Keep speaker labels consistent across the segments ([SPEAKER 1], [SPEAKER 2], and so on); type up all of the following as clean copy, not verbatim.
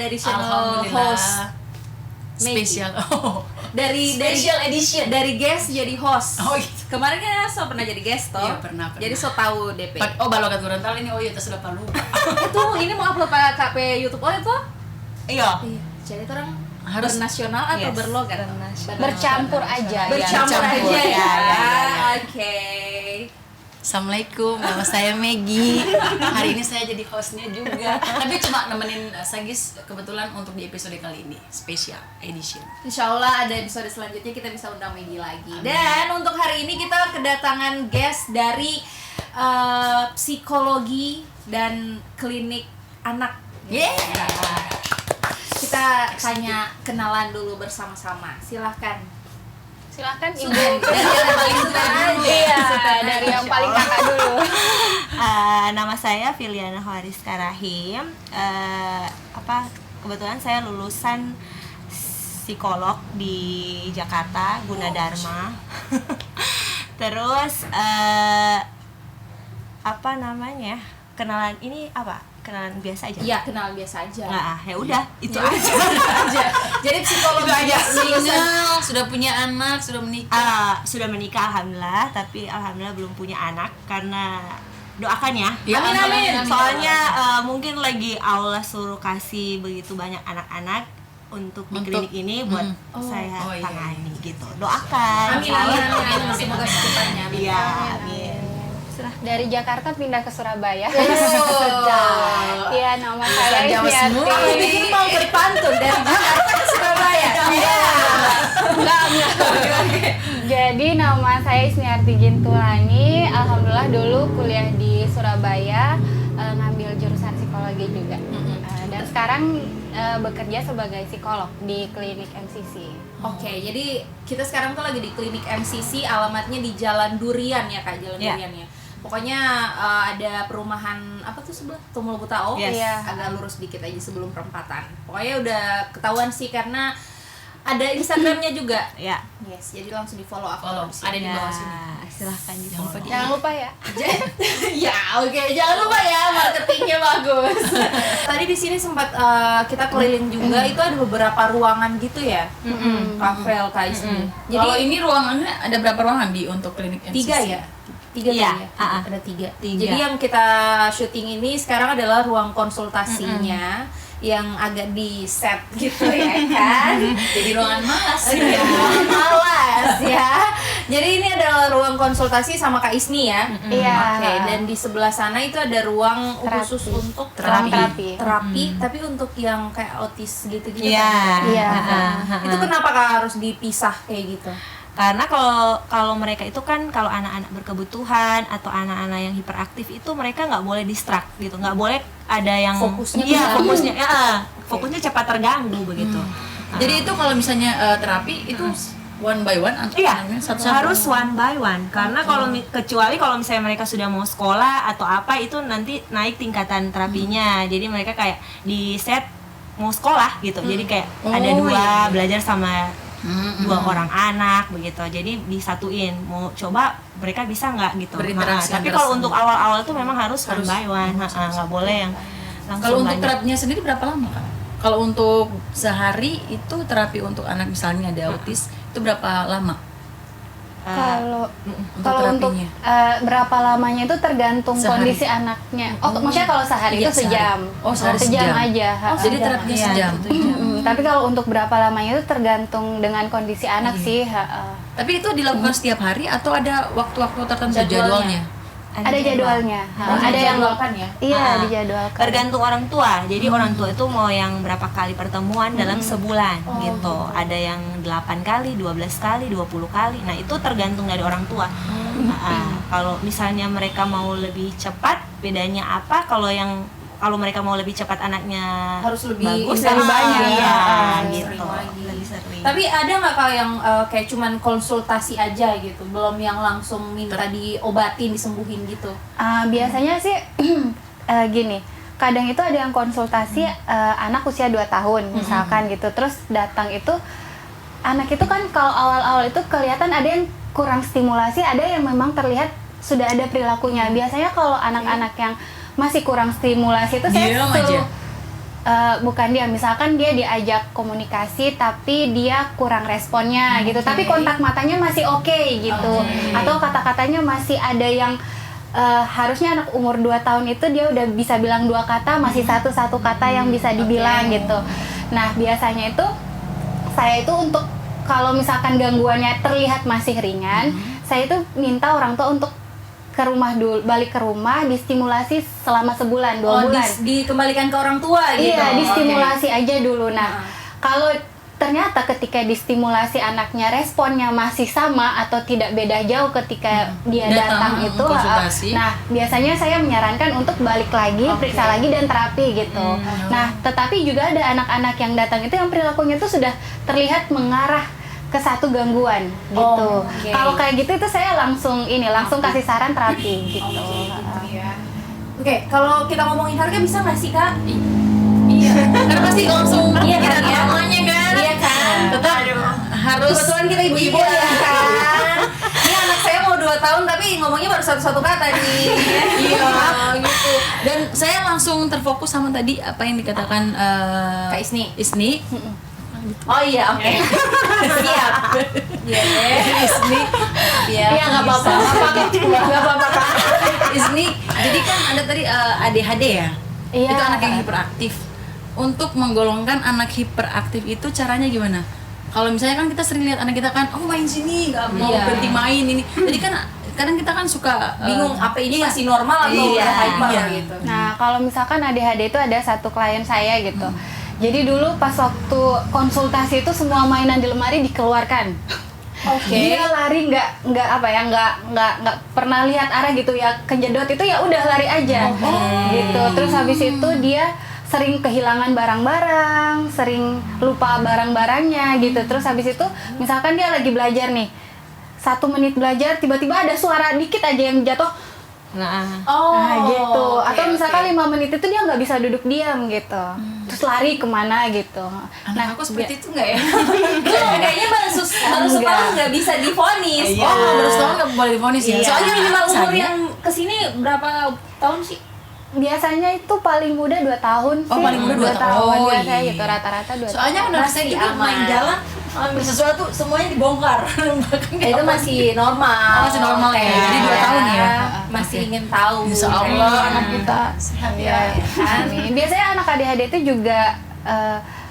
[SPEAKER 1] dari channel
[SPEAKER 2] Alhamdulillah.
[SPEAKER 1] host
[SPEAKER 2] Spesial.
[SPEAKER 1] dari
[SPEAKER 2] Special edition.
[SPEAKER 1] dari guest jadi host.
[SPEAKER 2] Oh gitu.
[SPEAKER 1] Kemarin kan so pernah jadi guest toh.
[SPEAKER 2] Iya, pernah.
[SPEAKER 1] Jadi so tahu DP.
[SPEAKER 2] Oh, balokat Gorontalo ini iya sudah lupa.
[SPEAKER 1] Itu ini mau upload pada KP YouTube itu?
[SPEAKER 2] Iya.
[SPEAKER 1] Iya. Jadi itu orang
[SPEAKER 2] Harus
[SPEAKER 1] bernasional atau
[SPEAKER 3] Yes.
[SPEAKER 1] berlogat?
[SPEAKER 4] Bercampur aja.
[SPEAKER 1] Bercampur
[SPEAKER 2] bercampur.
[SPEAKER 1] aja ya.
[SPEAKER 2] Ya.
[SPEAKER 1] Oke.
[SPEAKER 2] Assalamualaikum, nama saya Maggie. Hari ini saya jadi hostnya juga. Tapi cuma nemenin Sagis kebetulan untuk di episode kali ini, special edition.
[SPEAKER 1] Insya Allah ada episode selanjutnya kita bisa undang Maggie lagi. Dan untuk hari ini kita kedatangan guest dari psikologi dan klinik anak.
[SPEAKER 2] Yeah.
[SPEAKER 1] Kita tanya kenalan dulu bersama-sama. Silahkan.
[SPEAKER 4] Silakan Ibu.
[SPEAKER 1] Dari yang paling sultan aja.
[SPEAKER 4] Iya, dari yang paling kakak dulu.
[SPEAKER 3] Nama saya Filiana Hariska Rahim. Kebetulan saya lulusan psikolog di Jakarta, Gunadarma. Terus kenalan ini apa? Kenalan biasa aja.
[SPEAKER 1] Iya, kenalan biasa aja.
[SPEAKER 3] Nah, ya udah, itu aja.
[SPEAKER 1] Jadi psikolog aja
[SPEAKER 2] Single, sudah punya anak, sudah menikah.
[SPEAKER 3] Sudah menikah alhamdulillah, tapi alhamdulillah belum punya anak karena doakan ya.
[SPEAKER 2] Ya,
[SPEAKER 1] amin.
[SPEAKER 3] Soalnya mungkin lagi Allah suruh kasih begitu banyak anak-anak untuk di klinik ini buat saya
[SPEAKER 2] Oh, iya.
[SPEAKER 3] tangani gitu. Doakan.
[SPEAKER 1] Amin, amin. Semoga secepatnya.
[SPEAKER 3] Iya, amin.
[SPEAKER 4] Dari Jakarta pindah ke Surabaya.
[SPEAKER 1] Oh.
[SPEAKER 4] Iya, nama saya
[SPEAKER 2] Jawa semua.
[SPEAKER 1] Aku
[SPEAKER 4] Ismiati.
[SPEAKER 1] pikir mau berpantun dari Jakarta ke Surabaya. Iya.
[SPEAKER 4] Enggak. Jadi nama saya Ismiati Gintulani. Alhamdulillah dulu kuliah di Surabaya, ngambil jurusan psikologi juga. Dan sekarang bekerja sebagai psikolog di klinik MCC.
[SPEAKER 1] Oke, jadi kita sekarang tuh lagi di klinik MCC, alamatnya di Jalan Durian ya Kak, Jalan
[SPEAKER 3] Iya.
[SPEAKER 1] Durian ya. Pokoknya ada perumahan apa tuh sebelah Tumul Butao,
[SPEAKER 3] Yes.
[SPEAKER 4] Iya.
[SPEAKER 1] agak lurus dikit aja sebelum perempatan. Pokoknya udah ketahuan sih karena ada Instagramnya juga.
[SPEAKER 3] Ya.
[SPEAKER 1] Yes, jadi langsung di follow aku.
[SPEAKER 2] Follow. Ada di bawah sini.
[SPEAKER 3] Silahkan di
[SPEAKER 2] Jangan lupa
[SPEAKER 3] follow.
[SPEAKER 4] Jangan lupa ya.
[SPEAKER 1] Ya, oke, jangan lupa ya marketingnya bagus. Tadi di sini sempat kita keliling juga, itu ada beberapa ruangan gitu ya. Rafael Kais.
[SPEAKER 2] Jadi kalau ini ruangannya ada berapa ruangan di untuk klinik MCC?
[SPEAKER 1] 3 ya? 3
[SPEAKER 3] Iya,
[SPEAKER 1] tadi ya? Ada 3.
[SPEAKER 3] Tiga.
[SPEAKER 1] Jadi yang kita syuting ini sekarang adalah ruang konsultasinya yang agak di set gitu ya kan.
[SPEAKER 2] Jadi ruangan malas.
[SPEAKER 1] Iya, ruangan malas ya. Jadi ini adalah ruang konsultasi sama Kak Isni ya.
[SPEAKER 4] Iya.
[SPEAKER 1] Oke, dan di sebelah sana itu ada ruang
[SPEAKER 4] Terapi.
[SPEAKER 1] khusus untuk
[SPEAKER 4] Terapi.
[SPEAKER 1] terapi, tapi untuk yang kayak autis gitu-gitu.
[SPEAKER 3] Iya.
[SPEAKER 1] kan?
[SPEAKER 4] Iya.
[SPEAKER 1] Itu kenapa Kak harus dipisah kayak gitu?
[SPEAKER 3] Karena kalau mereka itu kan kalau anak-anak berkebutuhan atau anak-anak yang hiperaktif itu mereka nggak boleh distract gitu, nggak boleh ada yang
[SPEAKER 1] Fokusnya
[SPEAKER 3] iya
[SPEAKER 1] terganggu.
[SPEAKER 3] fokusnya cepat terganggu begitu.
[SPEAKER 2] Jadi itu kalau misalnya terapi itu one by one atau
[SPEAKER 3] Iya,
[SPEAKER 2] namanya satu-satu?
[SPEAKER 3] harus one by one. Karena kecuali kalau misalnya mereka sudah mau sekolah atau apa itu nanti naik tingkatan terapinya. Jadi mereka kayak di set mau sekolah gitu. Jadi kayak ada
[SPEAKER 2] Oh,
[SPEAKER 3] dua
[SPEAKER 2] iya.
[SPEAKER 3] belajar sama dua orang anak begitu. Jadi disatuin. Mau coba mereka bisa nggak gitu.
[SPEAKER 2] Berinteraksi
[SPEAKER 3] Tapi
[SPEAKER 2] antara
[SPEAKER 3] kalau
[SPEAKER 2] semua.
[SPEAKER 3] untuk awal-awal tuh memang harus one
[SPEAKER 2] Harus.
[SPEAKER 3] by one. Nggak boleh yang langsung
[SPEAKER 2] Kalau untuk
[SPEAKER 3] banyak.
[SPEAKER 2] terapinya sendiri berapa lama Kak? Kalau untuk sehari itu terapi untuk anak misalnya ada autis itu berapa lama?
[SPEAKER 4] Kalau
[SPEAKER 2] Untuk
[SPEAKER 4] kalau untuk
[SPEAKER 2] terapinya?
[SPEAKER 4] berapa lamanya itu tergantung
[SPEAKER 2] Sehari.
[SPEAKER 4] kondisi anaknya. Oh, maksudnya kalau sehari
[SPEAKER 2] Iya,
[SPEAKER 4] itu sejam.
[SPEAKER 2] Oh, sehari sejam.
[SPEAKER 4] aja.
[SPEAKER 2] Jadi terapinya
[SPEAKER 3] Iya,
[SPEAKER 2] sejam.
[SPEAKER 3] itu jam.
[SPEAKER 4] Tapi kalau untuk berapa lamanya itu tergantung dengan kondisi anak sih.
[SPEAKER 2] Tapi itu dilakukan setiap hari atau ada waktu-waktu tertentu
[SPEAKER 1] Jadwalnya?
[SPEAKER 2] jadwalnya?
[SPEAKER 4] Ada jadwalnya.
[SPEAKER 1] Oh,
[SPEAKER 4] Ada yang
[SPEAKER 1] dijadwalkan ya?
[SPEAKER 4] Iya,
[SPEAKER 3] Ah,
[SPEAKER 4] dijadwalkan.
[SPEAKER 3] tergantung orang tua. Jadi orang tua itu mau yang berapa kali pertemuan dalam sebulan gitu. Ada yang 8 kali, 12 kali, 20 kali. Nah, itu tergantung dari orang tua. Kalau misalnya mereka mau lebih cepat, bedanya apa? Kalau mereka mau lebih cepat anaknya
[SPEAKER 1] Harus lebih
[SPEAKER 3] bagus,
[SPEAKER 1] intens
[SPEAKER 3] lebih banyak
[SPEAKER 1] lagi.
[SPEAKER 3] ya,
[SPEAKER 1] Sering
[SPEAKER 3] gitu.
[SPEAKER 1] lagi.
[SPEAKER 3] Lebih sering.
[SPEAKER 1] Tapi ada nggak Kak yang kayak cuman konsultasi aja gitu, belum yang langsung minta diobatin, disembuhin gitu?
[SPEAKER 4] Biasanya sih gini, kadang itu ada yang konsultasi anak usia 2 tahun misalkan gitu, terus datang itu anak itu kan kalau awal-awal itu kelihatan ada yang kurang stimulasi, ada yang memang terlihat sudah ada perilakunya. Biasanya kalau anak-anak yang masih kurang stimulasi itu saya
[SPEAKER 2] Diam
[SPEAKER 4] suruh
[SPEAKER 2] aja.
[SPEAKER 4] bukan dia, misalkan dia diajak komunikasi tapi dia kurang responnya gitu, tapi kontak matanya masih oke gitu, atau kata-katanya masih ada yang harusnya anak umur 2 tahun itu dia udah bisa bilang 2 kata, masih satu kata yang bisa dibilang gitu. Nah biasanya itu saya itu untuk kalau misalkan gangguannya terlihat masih ringan, saya itu minta orang tua untuk ke rumah dulu, balik ke rumah, distimulasi selama sebulan, 2 bulan.
[SPEAKER 1] Dikembalikan ke orang tua gitu.
[SPEAKER 4] Iya, distimulasi aja dulu. Nah, kalau ternyata ketika distimulasi anaknya responnya masih sama atau tidak beda jauh ketika dia datang itu, nah biasanya saya menyarankan untuk balik lagi, periksa lagi dan terapi gitu. Nah, tetapi juga ada anak-anak yang datang itu yang perilakunya itu sudah terlihat mengarah ke satu gangguan gitu. Kalau kayak gitu itu saya langsung kasih saran terapi gitu.
[SPEAKER 1] Oke, kalau kita ngomongin harga bisa nggak sih Kak?
[SPEAKER 2] Iya. Karena pasti langsung
[SPEAKER 1] Iya kan,
[SPEAKER 2] kita namanya kan.
[SPEAKER 1] Iya kan.
[SPEAKER 2] Tetap harus.
[SPEAKER 1] Kebetulan kita ibu-ibu ya kan. Ini anak saya mau 2 tahun tapi ngomongnya baru satu kata nih.
[SPEAKER 2] Iya gitu. Dan saya langsung terfokus sama tadi apa yang dikatakan
[SPEAKER 1] Kak Isni. Oh iya, oke. Siap.
[SPEAKER 2] Isni.
[SPEAKER 1] Iya, nggak apa-apa. Nggak apa-apa Kak.
[SPEAKER 2] Isni. Jadi kan ada tadi ADHD ya.
[SPEAKER 4] Iya.
[SPEAKER 2] Itu anak yang hiperaktif. Untuk menggolongkan anak hiperaktif itu caranya gimana? Kalau misalnya kan kita sering lihat anak kita kan, oh main sini, nggak mau berhenti main ini. Jadi kan kadang kita kan suka
[SPEAKER 1] bingung apa ini masih normal atau udah hyper gitu.
[SPEAKER 4] Nah, kalau misalkan ADHD itu ada satu klien saya gitu. Jadi dulu pas waktu konsultasi itu semua mainan di lemari dikeluarkan. Dia lari nggak pernah lihat arah gitu ya, kejedot itu ya udah lari aja gitu. Terus habis itu dia sering kehilangan barang-barang, sering lupa barang-barangnya gitu. Terus habis itu misalkan dia lagi belajar nih, 1 menit belajar tiba-tiba ada suara dikit aja yang jatuh. Nah gitu. Atau misalkan 5 menit itu dia nggak bisa duduk diam gitu, terus lari kemana gitu.
[SPEAKER 2] Nah aku seperti itu nggak ya?
[SPEAKER 1] Kayaknya baru setahun nggak bisa divonis.
[SPEAKER 2] Baru setahun nggak boleh divonis ya.
[SPEAKER 1] Soalnya minimal umur yang kesini berapa tahun sih?
[SPEAKER 4] Biasanya itu paling muda 2 tahun sih.
[SPEAKER 2] Paling muda 2 tahun.
[SPEAKER 4] Biasanya gitu, rata-rata 2 tahun.
[SPEAKER 2] Soalnya anak saya itu main jalan, ambil sesuatu semuanya dibongkar.
[SPEAKER 1] Itu masih normal.
[SPEAKER 2] Masih normal ya. Jadi 2 tahun ya.
[SPEAKER 1] Masih ingin tahu.
[SPEAKER 2] Insya Allah anak kita
[SPEAKER 1] sehat ya.
[SPEAKER 4] Amin. Biasanya anak ADHD itu juga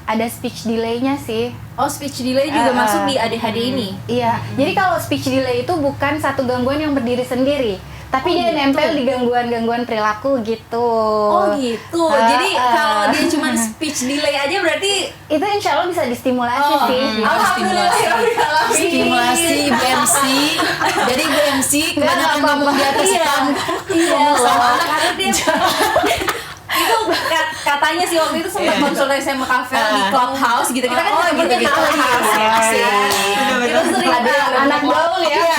[SPEAKER 4] ada speech delay-nya sih.
[SPEAKER 1] Oh, speech delay juga masuk di ADHD ini?
[SPEAKER 4] Iya. Jadi kalau speech delay itu bukan satu gangguan yang berdiri sendiri, tapi dia nempel di gangguan-gangguan perilaku gitu.
[SPEAKER 1] Oh gitu. Jadi kalau dia cuma speech delay aja berarti
[SPEAKER 4] itu insya Allah bisa distimulasi sih.
[SPEAKER 1] Alhamdulillah.
[SPEAKER 2] Stimulasi BMC. Jadi BMC kebanyakan ngomong di atas panggung.
[SPEAKER 1] Iya. Karena dia itu katanya sih waktu itu sempat konsultasi sama Kafel di Clubhouse gitu. Kita kan nyebutnya Clubhouse ya. Kita sering ada
[SPEAKER 4] anak gaul ya.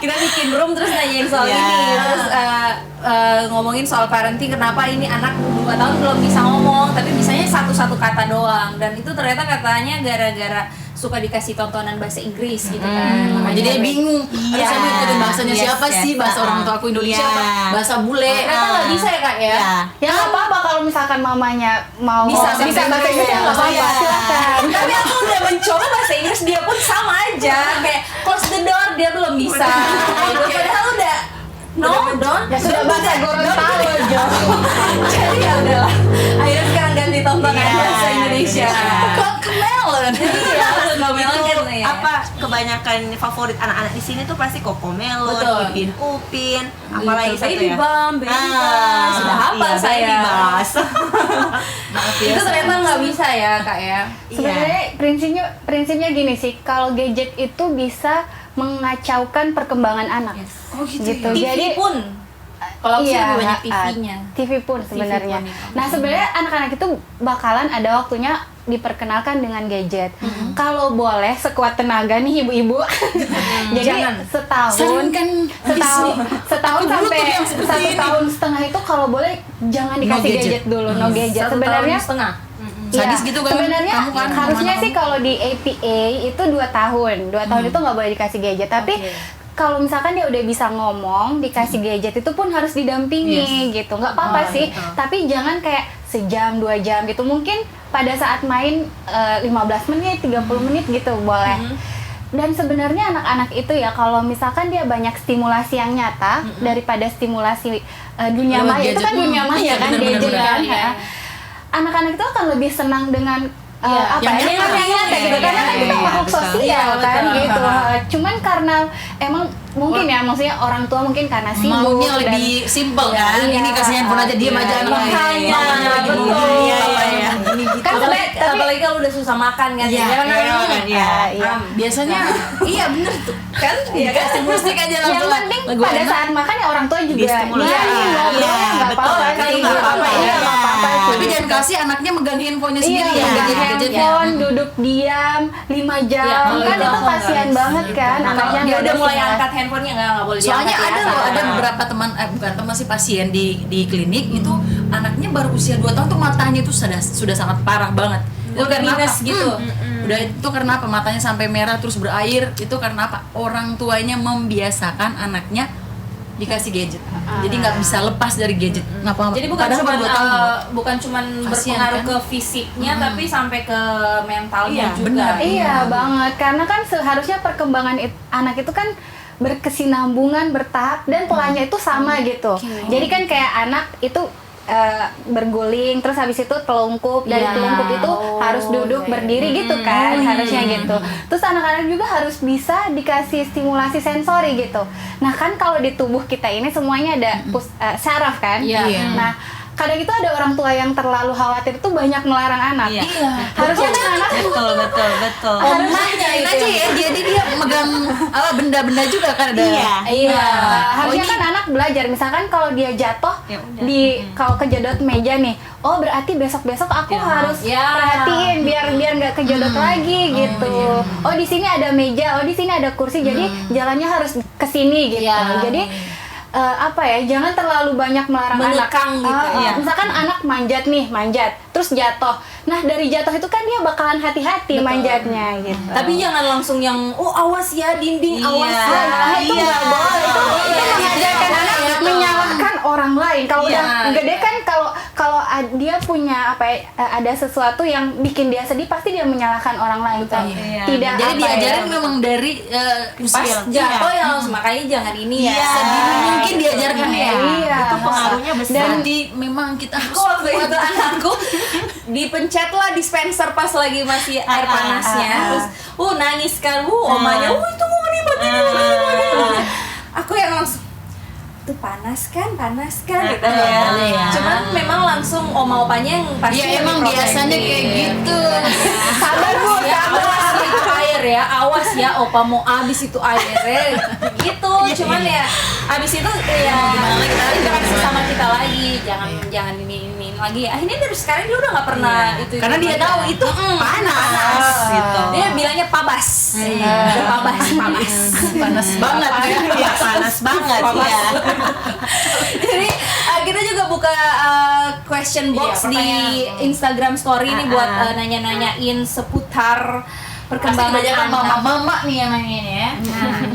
[SPEAKER 1] Kita bikin room terus nanyain soal ini, terus ngomongin soal parenting, kenapa ini anak 2 tahun belum bisa ngomong tapi bisanya satu kata doang, dan itu ternyata katanya gara-gara suka dikasih tontonan bahasa Inggris gitu kan.
[SPEAKER 2] Jadi dia bingung. Aduh saya mau ikutin bahasanya siapa sih? Bahasa orang tua aku Indonesia apa? Bahasa bule.
[SPEAKER 1] Ternyata nggak bisa ya Kak ya?
[SPEAKER 4] Ya nggak apa-apa kalau misalkan mamanya mau bisa bahasa Inggris ya nggak apa-apa, silakan.
[SPEAKER 1] Tapi aku udah mencoba bahasa Inggris, dia pun sama aja. Kayak close the door dia belum bisa. Padahal udah don't.
[SPEAKER 4] Ya sudah bahasa Gorontalo Jo.
[SPEAKER 1] Jadi ya udahlah. Akhirnya sekarang ganti tontonan bahasa Indonesia.
[SPEAKER 2] Kok kemelon?
[SPEAKER 1] Iya,
[SPEAKER 3] Itu apa kebanyakan favorit anak-anak di sini tuh pasti Cocomelon, Ipin Upin, apalagi satu
[SPEAKER 1] Baby
[SPEAKER 3] ya.
[SPEAKER 1] Bump, sudah hafal saya. Itu ternyata nggak bisa ya Kak ya.
[SPEAKER 4] Sebenarnya prinsipnya gini sih, kalau gadget itu bisa mengacaukan perkembangan anak.
[SPEAKER 2] Oh gitu.
[SPEAKER 1] TV
[SPEAKER 4] Jadi
[SPEAKER 1] pun. Kalau aku sih
[SPEAKER 4] iya,
[SPEAKER 1] lebih banyak TV-nya.
[SPEAKER 4] TV pun sebenarnya.
[SPEAKER 1] TV pun, ya.
[SPEAKER 4] Nah sebenarnya anak-anak itu bakalan ada waktunya diperkenalkan dengan gadget. Kalau boleh sekuat tenaga nih ibu-ibu. Jadi
[SPEAKER 1] Jangan.
[SPEAKER 4] setahun sampai 1 tahun setengah itu kalau boleh jangan dikasih gadget dulu, no gadget.
[SPEAKER 1] 1
[SPEAKER 4] Sebenarnya
[SPEAKER 1] tahun setengah.
[SPEAKER 2] Sadis gitu kan?
[SPEAKER 4] Sebenarnya
[SPEAKER 2] Kamu kan,
[SPEAKER 4] harusnya
[SPEAKER 2] kamu.
[SPEAKER 4] sih kalau di APA itu 2 tahun. 2 tahun itu nggak boleh dikasih gadget. Tapi kalau misalkan dia udah bisa ngomong, dikasih gadget itu pun harus didampingi gitu. Nggak apa-apa sih. Tapi jangan kayak sejam 2 jam gitu, mungkin pada saat main 15 menit 30 menit gitu boleh. Dan sebenarnya anak-anak itu ya kalau misalkan dia banyak stimulasi yang nyata daripada stimulasi dunia
[SPEAKER 2] Lewat
[SPEAKER 4] maya, itu
[SPEAKER 2] gadget.
[SPEAKER 4] kan dunia maya
[SPEAKER 2] Iya,
[SPEAKER 4] kan,
[SPEAKER 2] benar-benar,
[SPEAKER 4] gadget kan.
[SPEAKER 1] iya.
[SPEAKER 4] Ya. Anak-anak itu akan lebih senang dengan apa
[SPEAKER 2] yang
[SPEAKER 4] ya,
[SPEAKER 2] nyata.
[SPEAKER 4] yang nyata gitu,
[SPEAKER 2] Iya,
[SPEAKER 4] karena kan kita
[SPEAKER 2] iya,
[SPEAKER 4] makhluk
[SPEAKER 3] betul.
[SPEAKER 4] sosial
[SPEAKER 1] Iya,
[SPEAKER 4] kan
[SPEAKER 1] betul.
[SPEAKER 4] gitu. Cuman karena emang mungkin ya, maksudnya orang tua mungkin karena sibuk
[SPEAKER 2] maunya
[SPEAKER 4] dan
[SPEAKER 2] lebih simpel kan,
[SPEAKER 4] Iya.
[SPEAKER 2] ini kasih handphone aja diam aja anak
[SPEAKER 1] Makanya,
[SPEAKER 2] mamanya lagi
[SPEAKER 1] betul.
[SPEAKER 2] ngomong
[SPEAKER 3] Iya,
[SPEAKER 2] apa
[SPEAKER 3] iya.
[SPEAKER 2] yang ini gitu.
[SPEAKER 4] Kan
[SPEAKER 1] apalagi, apalagi kalau udah susah makan kan,
[SPEAKER 2] Iya,
[SPEAKER 1] ya kan?
[SPEAKER 3] iya.
[SPEAKER 4] iya.
[SPEAKER 2] Biasanya iya bener tuh kan, ya kasih musik aja
[SPEAKER 4] Yang
[SPEAKER 2] langsung
[SPEAKER 4] penting
[SPEAKER 2] lagu
[SPEAKER 4] pada
[SPEAKER 2] enak.
[SPEAKER 4] saat makan ya orang tua juga
[SPEAKER 3] Distimulasi.
[SPEAKER 4] nyanyi,
[SPEAKER 3] Iya,
[SPEAKER 4] ngobrolnya
[SPEAKER 3] iya,
[SPEAKER 4] nggak
[SPEAKER 3] betul.
[SPEAKER 4] apa-apa
[SPEAKER 2] Kan
[SPEAKER 4] sih,
[SPEAKER 2] nggak apa-apa ya.
[SPEAKER 4] Iya, nggak apa-apa sih.
[SPEAKER 2] Tapi jangan kasih anaknya megang handphonenya
[SPEAKER 4] Iya,
[SPEAKER 2] sendiri ya,
[SPEAKER 4] megang
[SPEAKER 2] gadget-gadgetnya.
[SPEAKER 4] handphone, duduk diam 5 jam,
[SPEAKER 1] Iya, kalau
[SPEAKER 4] kan
[SPEAKER 1] itu
[SPEAKER 4] itu
[SPEAKER 1] aku
[SPEAKER 4] kasihan
[SPEAKER 1] nggak
[SPEAKER 4] banget kan,
[SPEAKER 1] Kalau
[SPEAKER 4] anaknya
[SPEAKER 1] dia
[SPEAKER 4] nggak
[SPEAKER 1] udah
[SPEAKER 4] ada
[SPEAKER 1] mulai
[SPEAKER 4] stimulasi.
[SPEAKER 1] angkat handphonenya nggak boleh
[SPEAKER 2] Soalnya
[SPEAKER 1] diangkat
[SPEAKER 2] ada
[SPEAKER 1] ya,
[SPEAKER 2] loh, ada
[SPEAKER 1] sama.
[SPEAKER 2] beberapa teman bukan teman sih, pasien di klinik itu anaknya baru usia 2 tahun tuh matanya itu sudah sangat parah banget. Itu
[SPEAKER 1] Udah
[SPEAKER 2] karena
[SPEAKER 1] minus
[SPEAKER 2] apa?
[SPEAKER 1] gitu.
[SPEAKER 2] Udah itu karena apa? Matanya sampai merah terus berair. Itu karena apa? Orang tuanya membiasakan anaknya dikasih gadget. Jadi nggak bisa lepas dari gadget. Ngapa?
[SPEAKER 1] Jadi bukan
[SPEAKER 2] Padahal
[SPEAKER 1] cuma
[SPEAKER 2] baru 2 tahun.
[SPEAKER 1] bukan cuman
[SPEAKER 2] Kasian,
[SPEAKER 1] berpengaruh
[SPEAKER 2] kan?
[SPEAKER 1] ke fisiknya, tapi sampai ke mentalnya
[SPEAKER 3] Iya,
[SPEAKER 1] juga.
[SPEAKER 2] benar.
[SPEAKER 4] Iya banget, karena kan seharusnya perkembangan anak itu kan berkesinambungan, bertahap, dan polanya itu sama gitu. Jadi kan kayak anak itu berguling, terus habis itu telungkup, dari
[SPEAKER 1] Iya.
[SPEAKER 4] telungkup itu harus duduk
[SPEAKER 1] iya,
[SPEAKER 4] berdiri gitu kan, harusnya gitu. Terus anak-anak juga harus bisa dikasih stimulasi sensori gitu. Nah kan kalau di tubuh kita ini semuanya ada syaraf kan.
[SPEAKER 1] Iya.
[SPEAKER 2] Iya.
[SPEAKER 4] Nah kadang itu ada orang tua yang terlalu khawatir tuh banyak melarang anak.
[SPEAKER 3] Iya.
[SPEAKER 4] Harusnya kan anak
[SPEAKER 3] Betul.
[SPEAKER 2] Omahnya aja ya, jadi dia megang benda-benda juga kan ada.
[SPEAKER 4] Iya, harusnya
[SPEAKER 2] ini-
[SPEAKER 4] kan anak belajar. Misalkan kalau dia jatuh
[SPEAKER 3] Ya udah.
[SPEAKER 4] kalau kejedot meja nih, oh berarti besok aku harus
[SPEAKER 1] Ya.
[SPEAKER 4] perhatiin biar nggak kejedot lagi gitu. Oh di sini ada meja, oh di sini ada kursi, jadi jalannya harus ke sini gitu.
[SPEAKER 1] Ya.
[SPEAKER 4] Jadi apa ya, jangan terlalu banyak melarang
[SPEAKER 1] Menekang
[SPEAKER 4] anak.
[SPEAKER 1] gitu.
[SPEAKER 3] Iya.
[SPEAKER 4] Misalkan anak manjat, terus jatuh. Nah dari jatuh itu kan dia bakalan hati-hati manjatnya gitu.
[SPEAKER 1] Tapi jangan langsung yang awas ya dinding, awas
[SPEAKER 3] Iya.
[SPEAKER 1] ya.
[SPEAKER 4] Nah, itu
[SPEAKER 3] Iya.
[SPEAKER 4] nggak boleh. Itu
[SPEAKER 1] Iya.
[SPEAKER 4] mengajarkan anak
[SPEAKER 1] Iya.
[SPEAKER 4] menyalahkan orang lain. Kalau
[SPEAKER 1] Iya.
[SPEAKER 4] udah gede kan, kalau dia punya ada sesuatu yang bikin dia sedih, pasti dia menyalahkan orang lain.
[SPEAKER 1] Betul.
[SPEAKER 3] Iya.
[SPEAKER 4] Tidak
[SPEAKER 2] Jadi
[SPEAKER 4] apa ya.
[SPEAKER 2] diajarin memang dari
[SPEAKER 1] Pas
[SPEAKER 2] usia
[SPEAKER 1] jatuh ya langsung, makanya jangan ini ya.
[SPEAKER 2] Iya, sedini mungkin diajarkan ya.
[SPEAKER 4] Iya.
[SPEAKER 3] Itu pengaruhnya besar.
[SPEAKER 4] Dan
[SPEAKER 2] Berarti memang kita harus
[SPEAKER 1] Aku waktu itu anakku dipencetlah dispenser pas lagi masih air panasnya, terus nangis kan, omanya, itu mau dimatiin. Aku yang langsung itu panas kan gitu ya.
[SPEAKER 3] Iya.
[SPEAKER 1] Cuman memang langsung oma-opanya yang pasti
[SPEAKER 2] Ya emang
[SPEAKER 1] lebih
[SPEAKER 2] biasanya
[SPEAKER 1] protektif.
[SPEAKER 2] kayak gitu.
[SPEAKER 1] Sabar bu, awas itu air ya, awas ya, opa mau abis itu airnya, gitu. Cuman ya, abis itu ya interaksi sama kita lagi, jangan ini lagi. Akhirnya dari sekarang dia udah nggak pernah itu.
[SPEAKER 2] Karena dia tahu itu panas
[SPEAKER 3] gitu.
[SPEAKER 1] Dia bilangnya pabas, udah pabas.
[SPEAKER 2] panas banget.
[SPEAKER 3] Iya, panas banget ya.
[SPEAKER 1] Jadi kita juga buka question box
[SPEAKER 2] Iya,
[SPEAKER 1] di
[SPEAKER 2] pertanyaan.
[SPEAKER 1] Instagram story ini buat nanya-nanyain seputar perkembangan
[SPEAKER 2] Pasti banyak kan
[SPEAKER 1] anak.
[SPEAKER 2] mama-mama nih yang nanyain ya.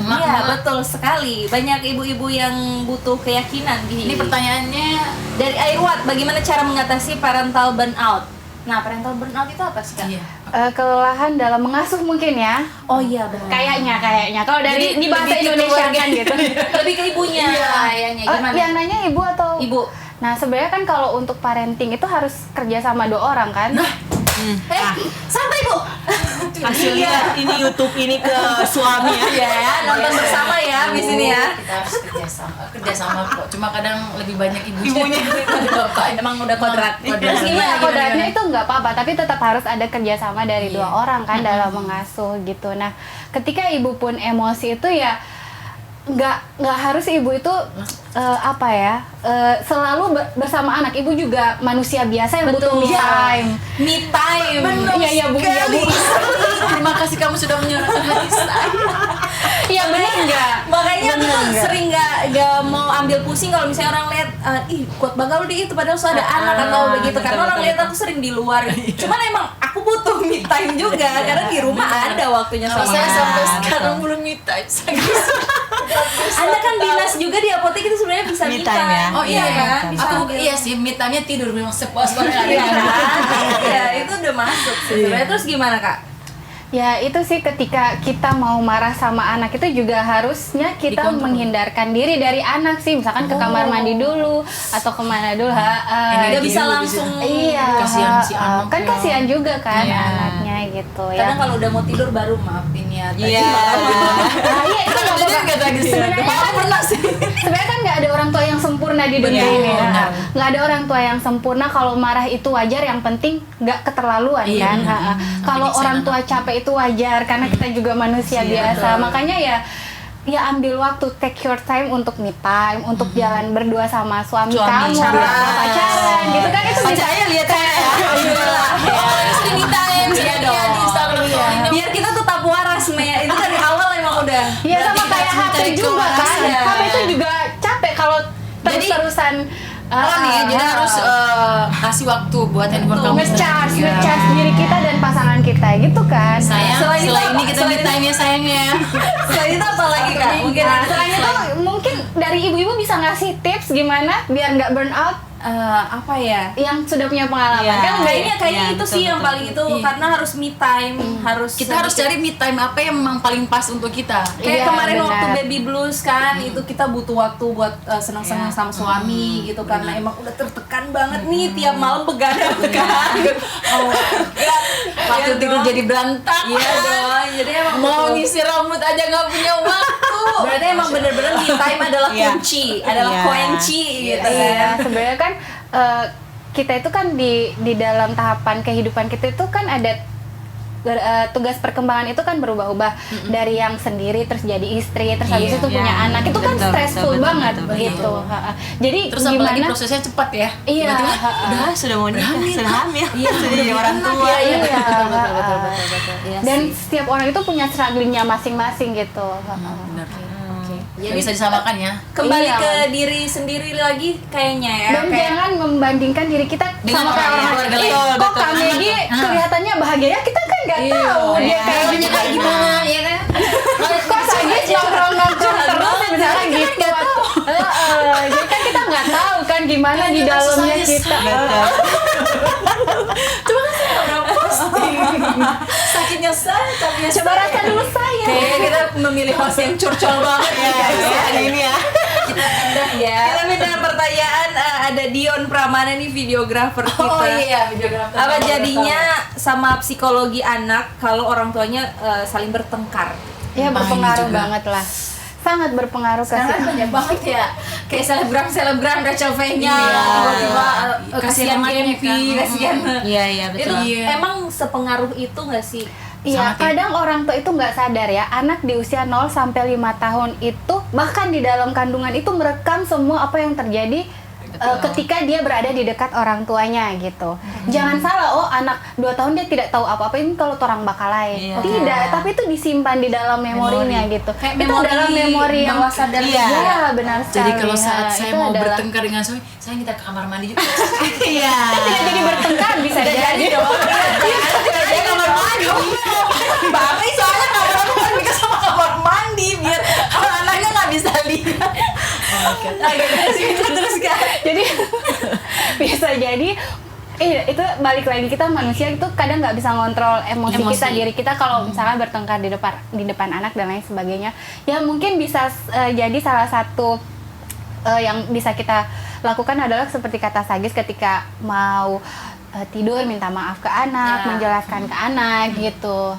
[SPEAKER 1] Iya betul sekali. Banyak ibu-ibu yang butuh keyakinan gini.
[SPEAKER 2] Ini pertanyaannya
[SPEAKER 1] Dari Airwat, bagaimana cara mengatasi parental burnout? Nah, parental burnout itu apa sih kak?
[SPEAKER 2] iya.
[SPEAKER 4] kelelahan dalam mengasuh mungkin ya.
[SPEAKER 1] Oh iya benar.
[SPEAKER 4] Kayaknya kalau dari
[SPEAKER 2] Jadi
[SPEAKER 4] di bahasa
[SPEAKER 2] lebih ke
[SPEAKER 4] Indonesia
[SPEAKER 2] keluarga.
[SPEAKER 4] kan gitu.
[SPEAKER 1] Lebih ke ibunya kayaknya. Gimana?
[SPEAKER 4] Yang nanya ibu atau
[SPEAKER 1] Ibu.
[SPEAKER 4] Nah sebenarnya kan kalau untuk parenting itu harus kerja sama 2 orang kan.
[SPEAKER 1] Santai bu.
[SPEAKER 3] Kasih lihat ini YouTube ini ke suami ya.
[SPEAKER 1] Iya ya, nonton bersama ya di sini ya.
[SPEAKER 2] Kita harus kerjasama kok. Cuma kadang lebih banyak ibunya daripada bapak.
[SPEAKER 1] Emang udah kodrat.
[SPEAKER 4] Terus iya, kodratnya itu nggak apa-apa, tapi tetap harus ada kerjasama dari 2 orang kan dalam mengasuh gitu. Nah, ketika ibu pun emosi itu ya nggak harus ibu itu selalu bersama anak. Ibu juga manusia biasa yang butuh me time.
[SPEAKER 1] Me time.
[SPEAKER 4] Iya bu, iya bu.
[SPEAKER 2] Terima kasih kamu sudah menyuarakan hati saya.
[SPEAKER 4] Iya benar nggak?
[SPEAKER 1] Makanya aku
[SPEAKER 4] Bener
[SPEAKER 1] tuh
[SPEAKER 4] nggak?
[SPEAKER 1] sering nggak mau ambil pusing kalau misalnya orang lihat ih kuat banget lu di itu padahal sudah ada anak atau begitu, karena orang lihat aku sering di luar. Cuman emang aku butuh me time time juga karena di rumah ada waktunya
[SPEAKER 2] Kalau
[SPEAKER 1] sama
[SPEAKER 2] saya sampai
[SPEAKER 1] anak.
[SPEAKER 2] sekarang belum me time.
[SPEAKER 1] Anda kan dinas juga di apotek itu sebenarnya bisa
[SPEAKER 3] Me
[SPEAKER 1] me
[SPEAKER 3] time
[SPEAKER 1] time.
[SPEAKER 3] ya.
[SPEAKER 2] Oh iya
[SPEAKER 1] kan?
[SPEAKER 2] kan?
[SPEAKER 1] Bisa
[SPEAKER 2] Aku
[SPEAKER 1] ambil.
[SPEAKER 2] iya sih, me time-nya tidur memang sepuas-puasnya.
[SPEAKER 1] Iya kan? Iya, itu udah masuk sih. Sebenarnya terus gimana, Kak?
[SPEAKER 4] Ya itu sih ketika kita mau marah sama anak itu juga harusnya kita
[SPEAKER 2] Dikontrol.
[SPEAKER 4] menghindarkan diri dari anak sih, misalkan ke kamar mandi dulu atau kemana dulu.
[SPEAKER 1] Nggak
[SPEAKER 2] Energi
[SPEAKER 1] bisa
[SPEAKER 2] dulu
[SPEAKER 1] langsung.
[SPEAKER 4] Iya,
[SPEAKER 2] Kasihan si anak.
[SPEAKER 4] kan kasihan juga kan
[SPEAKER 2] Iya.
[SPEAKER 4] anaknya gitu ya.
[SPEAKER 1] Kadang kalau udah mau tidur baru maafin ya. Tadi
[SPEAKER 3] Iya.
[SPEAKER 4] Nah, iya itu nggak apa-apa.
[SPEAKER 2] Nggak lagi sih.
[SPEAKER 4] Sebenarnya kan
[SPEAKER 2] Pernah sih.
[SPEAKER 4] Sebenarnya kan nggak ada orang tua yang sempurna di dunia
[SPEAKER 2] Betul,
[SPEAKER 4] ini.
[SPEAKER 2] benar.
[SPEAKER 4] Nggak ada orang tua yang sempurna. Kalau marah itu wajar. Yang penting nggak keterlaluan
[SPEAKER 2] Iya,
[SPEAKER 4] kan.
[SPEAKER 2] benar.
[SPEAKER 4] Kalau
[SPEAKER 2] Nanti
[SPEAKER 4] orang tua
[SPEAKER 2] disayang
[SPEAKER 4] capek itu wajar karena kita juga manusia
[SPEAKER 2] Iya,
[SPEAKER 4] biasa.
[SPEAKER 2] betul.
[SPEAKER 4] Makanya ya ambil waktu, take your time untuk me time, untuk jalan berdua sama suami kamu, pacaran gitu kan itu bisa.
[SPEAKER 1] Saya lihat saya ya. Alhamdulillah.
[SPEAKER 2] Istri me time.
[SPEAKER 1] Iya dong.
[SPEAKER 2] Di Instagram
[SPEAKER 1] Iya. Biar kita tetap waras, Mea. Itu dari awal emang udah.
[SPEAKER 4] Iya sama
[SPEAKER 2] Berarti
[SPEAKER 4] kayak
[SPEAKER 2] kita
[SPEAKER 4] HP
[SPEAKER 2] mencari
[SPEAKER 4] juga kan.
[SPEAKER 1] kewarasan.
[SPEAKER 4] HP itu juga capek kalau terus-terusan
[SPEAKER 2] Oh nih, jadi harus kasih waktu buat handphone kamu.
[SPEAKER 4] ngecharge
[SPEAKER 2] Iya.
[SPEAKER 4] diri kita dan pasangan kita gitu kan.
[SPEAKER 2] Sayang,
[SPEAKER 1] Selain itu
[SPEAKER 2] selain
[SPEAKER 1] apa?
[SPEAKER 2] ini kita me time ya sayangnya.
[SPEAKER 1] Selain itu apa lagi, Kak? Mungkin
[SPEAKER 4] Nah, selain itu mungkin dari ibu-ibu bisa ngasih tips gimana biar nggak burn out
[SPEAKER 1] apa ya?
[SPEAKER 4] yang sudah punya pengalaman
[SPEAKER 3] Iya.
[SPEAKER 4] kan
[SPEAKER 1] Kayaknya
[SPEAKER 3] Iya,
[SPEAKER 1] itu
[SPEAKER 3] betul,
[SPEAKER 1] sih yang
[SPEAKER 3] betul.
[SPEAKER 1] paling itu
[SPEAKER 2] Iya.
[SPEAKER 1] karena harus me time, harus
[SPEAKER 2] Kita harus cari me time apa yang memang paling pas untuk kita.
[SPEAKER 1] kayak
[SPEAKER 4] Iya,
[SPEAKER 1] kemarin
[SPEAKER 4] benar.
[SPEAKER 1] waktu baby blues kan itu kita butuh waktu buat senang-senang sama suami gitu karena emang udah tertekan banget nih tiap malam begadang kan.
[SPEAKER 2] Waktu
[SPEAKER 1] Iya
[SPEAKER 2] tidur
[SPEAKER 1] dong.
[SPEAKER 2] jadi berantak.
[SPEAKER 1] Iya dong, jadi emang
[SPEAKER 2] Mau
[SPEAKER 1] butuh-
[SPEAKER 2] ngisi rambut aja nggak punya waktu.
[SPEAKER 1] berarti emang bener-bener me time adalah
[SPEAKER 3] Iya.
[SPEAKER 1] kunci, adalah
[SPEAKER 3] Iya.
[SPEAKER 1] kunci gitu
[SPEAKER 4] Iya,
[SPEAKER 1] kan.
[SPEAKER 4] sebenarnya kan kita itu kan di dalam tahapan kehidupan kita itu kan ada tugas perkembangan itu kan berubah-ubah dari yang sendiri terus jadi istri terus habis
[SPEAKER 2] Iya,
[SPEAKER 4] itu punya
[SPEAKER 3] iya.
[SPEAKER 4] anak itu kan
[SPEAKER 3] Betul,
[SPEAKER 4] stressful
[SPEAKER 3] betul,
[SPEAKER 4] banget
[SPEAKER 3] betul,
[SPEAKER 4] begitu. Jadi
[SPEAKER 2] Terus apalagi
[SPEAKER 4] gimana?
[SPEAKER 2] prosesnya cepat ya.
[SPEAKER 4] Iya,
[SPEAKER 2] Tiba-tiba
[SPEAKER 3] Udah sudah mau nikah, sudah hamil,
[SPEAKER 1] Iya,
[SPEAKER 3] sudah
[SPEAKER 1] udah
[SPEAKER 3] jadi orang
[SPEAKER 1] beranak,
[SPEAKER 3] tua.
[SPEAKER 1] iya, iya.
[SPEAKER 4] Iya,
[SPEAKER 1] Betul. Iya
[SPEAKER 4] dan
[SPEAKER 1] sih.
[SPEAKER 4] setiap orang itu punya strugglingnya masing-masing gitu.
[SPEAKER 2] Benar.
[SPEAKER 1] Jadi
[SPEAKER 2] Nggak bisa disamakan ya.
[SPEAKER 1] kembali
[SPEAKER 4] Iya.
[SPEAKER 1] ke diri sendiri lagi kayaknya ya.
[SPEAKER 4] Dan
[SPEAKER 1] Kayak-
[SPEAKER 4] jangan membandingkan diri kita
[SPEAKER 2] Dengan
[SPEAKER 4] sama kayak
[SPEAKER 2] orang
[SPEAKER 4] orang
[SPEAKER 2] lain.
[SPEAKER 4] lain.
[SPEAKER 2] Betul,
[SPEAKER 4] Kok
[SPEAKER 3] betul.
[SPEAKER 4] Kak Megi kelihatannya bahagia ya kita kan nggak tahu dia
[SPEAKER 1] Iya.
[SPEAKER 4] kayak
[SPEAKER 2] Hidupnya kayak gimana ya kan?
[SPEAKER 4] kok saja nongkrong terus misalnya gitu. Jadi kan kita nggak tahu kan gimana di
[SPEAKER 2] Kita
[SPEAKER 4] dalamnya
[SPEAKER 2] susahnya
[SPEAKER 4] kita.
[SPEAKER 3] Betul.
[SPEAKER 2] Coba kan saya udah posting. Sakitnya saya, capeknya
[SPEAKER 4] Coba rasa dulu saya.
[SPEAKER 1] Kayaknya kita memilih host yang curcol banget ya guys ya.
[SPEAKER 3] Hari ini ya.
[SPEAKER 1] Kita pindah ya. Kita pindah pertanyaan ada Dion Pramana nih videografer kita.
[SPEAKER 2] Oh iya, videografer.
[SPEAKER 1] Apa jadinya sama psikologi anak kalau orang tuanya saling bertengkar?
[SPEAKER 4] Ya
[SPEAKER 2] Bahaya
[SPEAKER 4] berpengaruh
[SPEAKER 2] juga.
[SPEAKER 4] banget lah. Sangat berpengaruh ke
[SPEAKER 1] Sekarang banyak banget ya kayak selebgram Rachel V-nya
[SPEAKER 2] Iya.
[SPEAKER 1] tiba-tiba
[SPEAKER 2] Kasihan
[SPEAKER 1] kasihan
[SPEAKER 2] banget
[SPEAKER 1] Genvi,
[SPEAKER 2] kan.
[SPEAKER 1] kasihan.
[SPEAKER 3] Iya, iya
[SPEAKER 1] Itu
[SPEAKER 3] betul.
[SPEAKER 2] Iya.
[SPEAKER 1] emang sepengaruh itu nggak sih?
[SPEAKER 4] Iya,
[SPEAKER 2] Sangat ya.
[SPEAKER 4] kadang orang tua itu nggak sadar ya, anak di usia 0 sampai 5 tahun itu bahkan di dalam kandungan itu merekam semua apa yang terjadi ketika dia berada di dekat orang tuanya gitu. Jangan salah, oh anak 2 tahun dia tidak tahu apa-apa ini kalau orang bakal lain.
[SPEAKER 3] Iya.
[SPEAKER 4] Tidak, tapi itu disimpan di dalam memorinya gitu.
[SPEAKER 1] Kayak
[SPEAKER 4] itu
[SPEAKER 1] memori
[SPEAKER 4] adalah memori yang
[SPEAKER 1] bawah sadar
[SPEAKER 3] Iya.
[SPEAKER 1] juga.
[SPEAKER 4] Iya, benar sekali.
[SPEAKER 2] Jadi kalau saat
[SPEAKER 4] Ya,
[SPEAKER 2] saya
[SPEAKER 4] itu
[SPEAKER 2] mau
[SPEAKER 4] adalah-
[SPEAKER 2] bertengkar dengan suami, saya minta ke kamar mandi juga.
[SPEAKER 3] Iya.
[SPEAKER 4] tidak jadi bertengkar bisa jadi dong.
[SPEAKER 1] Jadi kamar mandi. Bapak soalnya kamar mandi kan bisa sama kamar mandi biar anaknya nggak bisa lihat. Terus kan.
[SPEAKER 4] Jadi bisa jadi itu balik lagi kita manusia itu kadang nggak bisa ngontrol emosi kita diri kita kalau misalnya bertengkar di depan anak dan lain sebagainya ya mungkin bisa jadi salah satu yang bisa kita lakukan adalah seperti kata Sagis ketika mau tidur minta maaf ke anak
[SPEAKER 1] Ya.
[SPEAKER 4] menjelaskan ke anak gitu.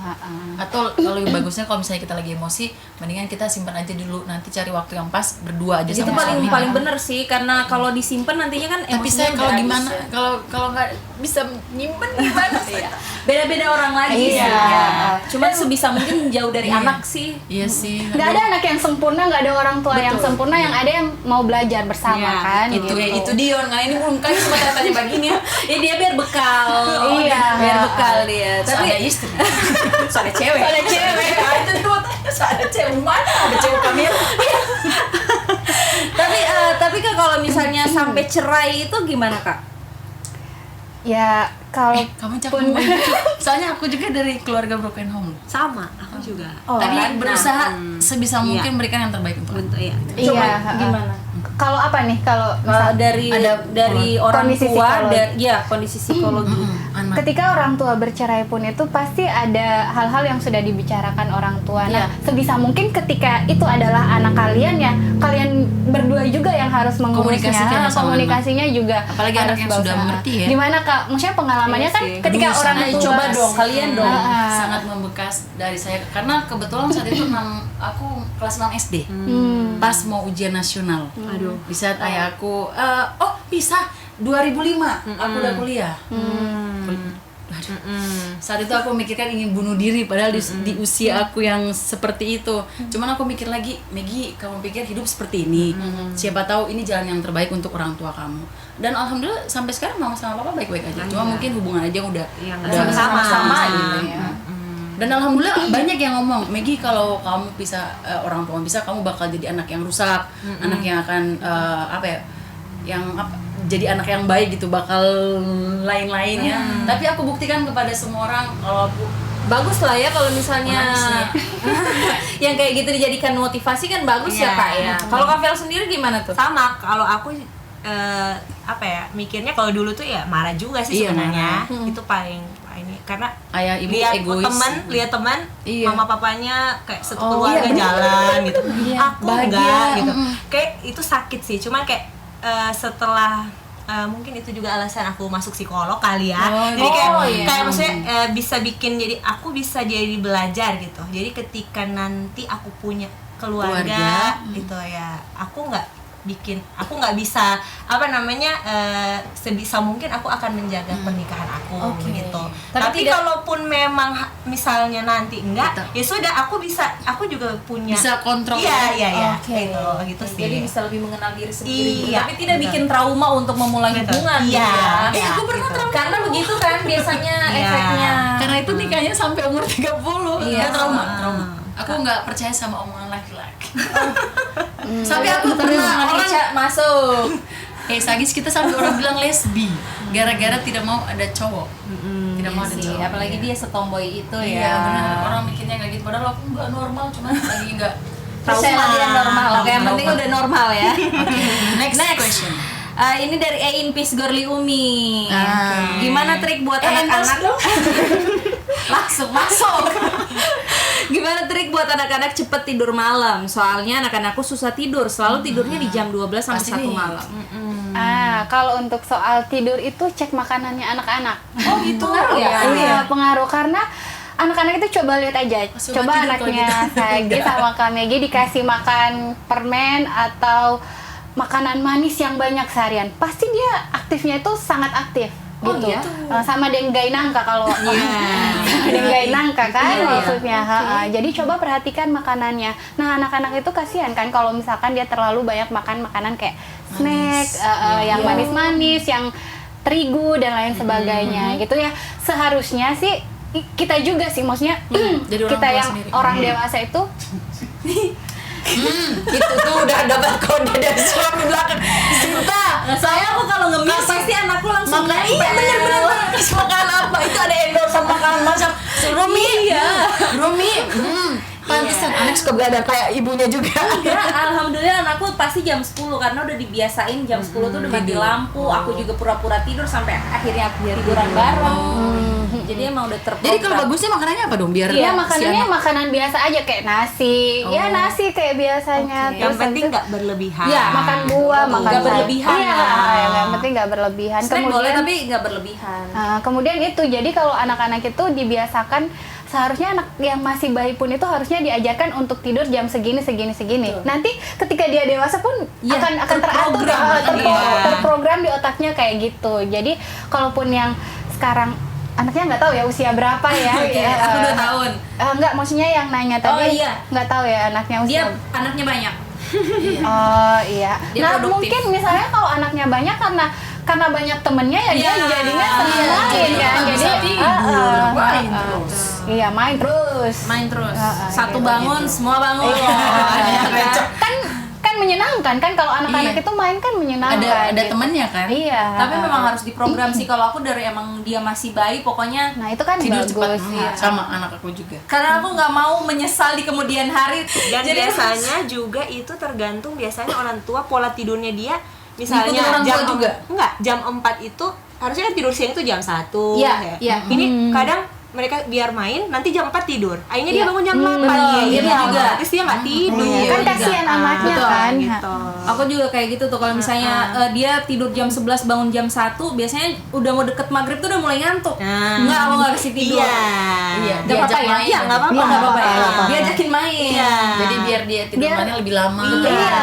[SPEAKER 2] Atau kalau lebih bagusnya kalau misalnya kita lagi emosi, mendingan kita simpan aja dulu, nanti cari waktu yang pas berdua aja
[SPEAKER 1] Itu
[SPEAKER 2] sama
[SPEAKER 1] paling
[SPEAKER 2] suami.
[SPEAKER 1] paling bener sih karena kalau disimpan nantinya kan
[SPEAKER 2] Tapi
[SPEAKER 1] emosinya
[SPEAKER 2] saya kalau
[SPEAKER 1] udah
[SPEAKER 2] gimana,
[SPEAKER 1] habis ya.
[SPEAKER 2] kalau nggak bisa nyimpen gimana?
[SPEAKER 1] Beda-beda orang lagi
[SPEAKER 4] Iya.
[SPEAKER 1] sih ya. Cuman sebisa mungkin jauh dari
[SPEAKER 2] Iya.
[SPEAKER 1] anak sih.
[SPEAKER 2] Iya sih.
[SPEAKER 4] Nggak ada anak yang sempurna, nggak ada orang tua yang
[SPEAKER 1] Betul.
[SPEAKER 4] sempurna, yang ada yang mau belajar bersama
[SPEAKER 3] Iya,
[SPEAKER 4] kan.
[SPEAKER 2] Itu
[SPEAKER 4] gitu.
[SPEAKER 2] ya itu Dion, karena ini belum kali semua tanya begini ya.
[SPEAKER 1] Ya dia biar bekal.
[SPEAKER 4] Iya.
[SPEAKER 1] Biar bekal dia.
[SPEAKER 2] Tapi ada
[SPEAKER 1] Tapi
[SPEAKER 2] istri.
[SPEAKER 1] ada cewek.
[SPEAKER 2] Ada cewek. Itu tuh ada cewek mana? Ada cewek Kamil.
[SPEAKER 1] Tapi Kak kalau misalnya sampai cerai itu gimana Kak?
[SPEAKER 4] Ya Kalau
[SPEAKER 2] Kamu cakep banget. Soalnya aku juga dari keluarga broken home.
[SPEAKER 3] Sama, aku juga.
[SPEAKER 2] Tapi berusaha sebisa mungkin
[SPEAKER 3] Iya.
[SPEAKER 2] berikan yang terbaik untuk anak.
[SPEAKER 3] Untuk ya.
[SPEAKER 1] Coba
[SPEAKER 4] iya,
[SPEAKER 1] gimana?
[SPEAKER 4] Kalau apa nih kalau misal
[SPEAKER 1] Dari orang
[SPEAKER 4] kondisi
[SPEAKER 1] tua,
[SPEAKER 4] psikologi.
[SPEAKER 1] kondisi psikologi.
[SPEAKER 2] Anak.
[SPEAKER 4] ketika orang tua bercerai pun itu pasti ada hal-hal yang sudah dibicarakan orang tua. Nah,
[SPEAKER 1] Iya.
[SPEAKER 4] sebisa mungkin ketika itu adalah anak kalian ya, kalian berdua juga yang harus mengurusnya.
[SPEAKER 2] Komunikasikan sama
[SPEAKER 4] Komunikasinya juga
[SPEAKER 2] Apalagi
[SPEAKER 4] harus
[SPEAKER 2] anak yang sudah
[SPEAKER 4] berusaha.
[SPEAKER 2] mengerti ya.
[SPEAKER 4] Gimana Kak? Maksudnya pengalamannya
[SPEAKER 3] Iya
[SPEAKER 4] kan
[SPEAKER 3] sih.
[SPEAKER 4] ketika
[SPEAKER 2] Dulu
[SPEAKER 4] orang
[SPEAKER 2] sana
[SPEAKER 4] tua
[SPEAKER 1] coba dong, kalian dong.
[SPEAKER 2] Sangat membekas dari saya karena kebetulan saat itu aku kelas 6 SD. Pas mau ujian nasional.
[SPEAKER 3] Aduh.
[SPEAKER 2] Di saat ayah aku bisa 2005 aku udah kuliah. Aduh. Saat itu aku mikirkan ingin bunuh diri padahal di usia aku yang seperti itu. Cuman aku mikir lagi, Maggie, kamu pikir hidup seperti ini. Siapa tahu ini jalan yang terbaik untuk orang tua kamu. Dan alhamdulillah sampai sekarang mama sama papa baik-baik aja. Cuma mungkin hubungan aja udah
[SPEAKER 1] sama gitu ya.
[SPEAKER 2] Dan alhamdulillah banyak yang ngomong, Maggie kalau kamu bisa orang tua bisa, kamu bakal jadi anak yang rusak, anak yang akan jadi anak yang baik gitu, bakal lain-lainnya. Tapi aku buktikan kepada semua orang kalau aku
[SPEAKER 1] Bagus lah ya kalau misalnya
[SPEAKER 2] Bagusnya.
[SPEAKER 1] yang kayak gitu dijadikan motivasi kan bagus ya
[SPEAKER 3] Iya.
[SPEAKER 1] Kak ya. Kalau Kak Vel sendiri gimana tuh?
[SPEAKER 3] Sama, kalau aku mikirnya kalau dulu tuh ya marah juga sih
[SPEAKER 2] Iya,
[SPEAKER 3] sebenarnya. Itu paling ini karena
[SPEAKER 2] ayah ibu
[SPEAKER 3] lihat
[SPEAKER 2] egois.
[SPEAKER 3] lihat teman,
[SPEAKER 2] Iya.
[SPEAKER 3] mama papanya kayak satu keluarga jalan gitu. Aku
[SPEAKER 2] bahagia.
[SPEAKER 3] enggak gitu. Kayak itu sakit sih, cuman kayak setelah mungkin itu juga alasan aku masuk psikolog kali ya. Jadi kayak maksudnya bisa bikin jadi aku bisa jadi belajar gitu. Jadi ketika nanti aku punya keluarga gitu ya, aku nggak bisa sebisa mungkin aku akan menjaga pernikahan aku gitu. Tapi kalaupun memang misalnya nanti enggak, ya sudah aku juga punya
[SPEAKER 2] Bisa kontrol.
[SPEAKER 3] Iya,
[SPEAKER 1] Oke.
[SPEAKER 3] gitu sih.
[SPEAKER 1] Jadi bisa lebih mengenal diri sendiri,
[SPEAKER 3] Iya,
[SPEAKER 1] tapi tidak
[SPEAKER 3] betul.
[SPEAKER 1] bikin trauma untuk memulai
[SPEAKER 3] Betul.
[SPEAKER 1] hubungan gitu
[SPEAKER 3] Iya,
[SPEAKER 1] ya.
[SPEAKER 3] iya,
[SPEAKER 1] Aku pernah
[SPEAKER 3] gitu.
[SPEAKER 1] trauma karena begitu kan biasanya
[SPEAKER 3] Iya.
[SPEAKER 1] efeknya.
[SPEAKER 2] Karena itu nikahnya sampai umur 30.
[SPEAKER 1] Iya.
[SPEAKER 2] Itu trauma. Aku nggak percaya sama omongan laki-laki. Sampai aku pernah orang
[SPEAKER 1] masuk.
[SPEAKER 2] Sagis kita sampai orang bilang lesbi gara-gara tidak mau ada cowok. Tidak mau ada
[SPEAKER 1] Sih,
[SPEAKER 2] cowok.
[SPEAKER 1] apalagi dia setomboy itu
[SPEAKER 2] Iya,
[SPEAKER 1] ya.
[SPEAKER 2] benar. Orang mikirnya kayak gitu padahal aku nggak normal, cuman lagi nggak
[SPEAKER 1] Percaya dia normal. Oke, yang penting udah normal ya.
[SPEAKER 2] Next question.
[SPEAKER 1] Ini dari Ein Pis Gorli Umi.
[SPEAKER 2] Ah.
[SPEAKER 1] Gimana trik buat anak-anak? Langsung masuk. Gimana trik buat anak-anak cepet tidur malam? Soalnya anak-anakku susah tidur, selalu tidurnya di jam 12 sampai
[SPEAKER 2] Pasti
[SPEAKER 1] 1
[SPEAKER 2] nih.
[SPEAKER 1] malam.
[SPEAKER 4] Kalau untuk soal tidur itu cek makanannya anak-anak.
[SPEAKER 1] Oh gitu kan ya?
[SPEAKER 4] Iya, pengaruh karena anak-anak itu coba lihat aja,
[SPEAKER 2] Suka
[SPEAKER 4] coba
[SPEAKER 2] tidur
[SPEAKER 4] anaknya
[SPEAKER 2] kalau gitu.
[SPEAKER 4] Sagi sama Kak Megi dikasih makan permen atau makanan manis yang banyak seharian, pasti dia aktifnya itu sangat aktif
[SPEAKER 1] Oh,
[SPEAKER 4] gitu.
[SPEAKER 1] iya?
[SPEAKER 4] Sama denggai nangka kalau denggai nangka kan maksudnya. Jadi coba perhatikan makanannya. Nah, anak-anak itu kasihan kan kalau misalkan dia terlalu banyak makan makanan kayak snack yang manis-manis, yang terigu dan lain sebagainya gitu ya. Seharusnya sih kita juga sih, maksudnya
[SPEAKER 2] Jadi orang
[SPEAKER 4] kita
[SPEAKER 2] tua
[SPEAKER 4] yang
[SPEAKER 2] sendiri.
[SPEAKER 4] orang dewasa itu
[SPEAKER 1] Itu tuh udah dapat kode dari suami belakang. Sinta, saya aku kalau ngemis pasti anakku langsung
[SPEAKER 2] Makan,
[SPEAKER 1] iya bener-bener makan apa? Itu ada endorse makanan macam Rumi. Iya.
[SPEAKER 2] Rumi, pantesan anak suka belajar kayak ibunya juga.
[SPEAKER 1] Ya, alhamdulillah anakku pasti jam 10 karena udah dibiasain jam 10 tuh udah mati lampu. Aku juga pura-pura tidur sampai akhirnya tiduran bareng. Jadi emang udah terprogram.
[SPEAKER 2] Jadi kalau bagusnya makanannya apa dong biar
[SPEAKER 4] Iya,
[SPEAKER 2] si
[SPEAKER 4] makanannya
[SPEAKER 2] anak-
[SPEAKER 4] makanan biasa aja kayak nasi. Ya nasi kayak biasanya.
[SPEAKER 3] Yang
[SPEAKER 4] Terus
[SPEAKER 3] penting
[SPEAKER 4] habis itu
[SPEAKER 3] nggak berlebihan.
[SPEAKER 1] Iya.
[SPEAKER 4] makan buah, makan
[SPEAKER 1] Nggak
[SPEAKER 4] sayur.
[SPEAKER 1] berlebihan
[SPEAKER 4] Iya,
[SPEAKER 1] lah.
[SPEAKER 4] yang penting nggak berlebihan.
[SPEAKER 1] snack boleh
[SPEAKER 4] Kemudian
[SPEAKER 1] tapi nggak berlebihan.
[SPEAKER 4] kemudian itu, jadi kalau anak-anak itu dibiasakan, seharusnya anak yang masih bayi pun itu harusnya diajarkan untuk tidur jam segini. Nanti ketika dia dewasa pun
[SPEAKER 1] Iya,
[SPEAKER 4] akan teratur, terprogram di otaknya kayak gitu. Jadi kalaupun yang sekarang anaknya nggak tahu ya usia berapa ya.
[SPEAKER 1] Oke, aku 2 tahun.
[SPEAKER 4] Enggak, maksudnya yang nanya tadi
[SPEAKER 1] Oh, iya.
[SPEAKER 4] nggak tahu ya anaknya usia.
[SPEAKER 1] Dia anaknya banyak.
[SPEAKER 4] Oh iya.
[SPEAKER 1] Dia
[SPEAKER 4] Nah
[SPEAKER 1] produktif.
[SPEAKER 4] mungkin misalnya kalau anaknya banyak karena banyak temennya ya dia
[SPEAKER 1] Iya.
[SPEAKER 4] jadinya sering
[SPEAKER 1] Iya,
[SPEAKER 4] main
[SPEAKER 1] jadi
[SPEAKER 4] kan.
[SPEAKER 1] nggak
[SPEAKER 4] Jadi
[SPEAKER 1] bisa tidur,
[SPEAKER 2] main terus.
[SPEAKER 4] Iya, main terus.
[SPEAKER 1] Main terus.
[SPEAKER 4] Heeh,
[SPEAKER 1] Satu
[SPEAKER 4] gitu.
[SPEAKER 1] bangun, semua bangun.
[SPEAKER 4] Iya.
[SPEAKER 1] Iya, kan?
[SPEAKER 4] kan menyenangkan kan, kalau anak-anak
[SPEAKER 2] Iya.
[SPEAKER 4] itu main kan menyenangkan.
[SPEAKER 2] Ada
[SPEAKER 4] gitu.
[SPEAKER 2] temennya kan.
[SPEAKER 4] Iya.
[SPEAKER 1] Tapi memang harus diprogram sih. Kalau aku dari emang dia masih bayi, pokoknya
[SPEAKER 4] Nah itu kan
[SPEAKER 2] Tidur cepat.
[SPEAKER 4] bagus.
[SPEAKER 1] Iya.
[SPEAKER 2] Sama anak aku juga.
[SPEAKER 1] karena aku nggak mau menyesal di kemudian hari.
[SPEAKER 3] Dan
[SPEAKER 1] Jadi
[SPEAKER 3] biasanya juga itu tergantung biasanya orang tua pola tidurnya dia. Misalnya
[SPEAKER 2] Ngikutin orang tua
[SPEAKER 3] jam
[SPEAKER 2] juga?
[SPEAKER 3] Enggak, jam 4 itu harusnya kan tidur siang itu jam 1
[SPEAKER 1] Iya,
[SPEAKER 3] ya.
[SPEAKER 1] iya.
[SPEAKER 3] Ini kadang mereka biar main nanti jam 4 tidur. Akhirnya dia
[SPEAKER 1] Iya.
[SPEAKER 3] bangun jam 8
[SPEAKER 1] betul,
[SPEAKER 3] ya,
[SPEAKER 1] gitu juga.
[SPEAKER 3] Terus dia nggak tidur.
[SPEAKER 4] Iya, kan kasihan anaknya
[SPEAKER 1] Betul,
[SPEAKER 4] kan.
[SPEAKER 3] Gitu.
[SPEAKER 1] Aku juga kayak gitu tuh, kalau misalnya dia tidur jam 11 bangun jam 1, biasanya udah mau deket maghrib tuh udah mulai ngantuk.
[SPEAKER 3] Nah.
[SPEAKER 1] Enggak, aku nggak kasih tidur.
[SPEAKER 3] Iya.
[SPEAKER 2] Iya,
[SPEAKER 1] Nggak
[SPEAKER 2] diajak
[SPEAKER 1] apa-apa ya?
[SPEAKER 2] main.
[SPEAKER 3] Iya, nggak apa-apa.
[SPEAKER 1] Iya, nggak apa-apa ya.
[SPEAKER 4] Nggak apa-apa.
[SPEAKER 1] Diajakin main.
[SPEAKER 3] Iya.
[SPEAKER 2] Jadi biar dia tidurnya lebih lama.
[SPEAKER 4] Iya,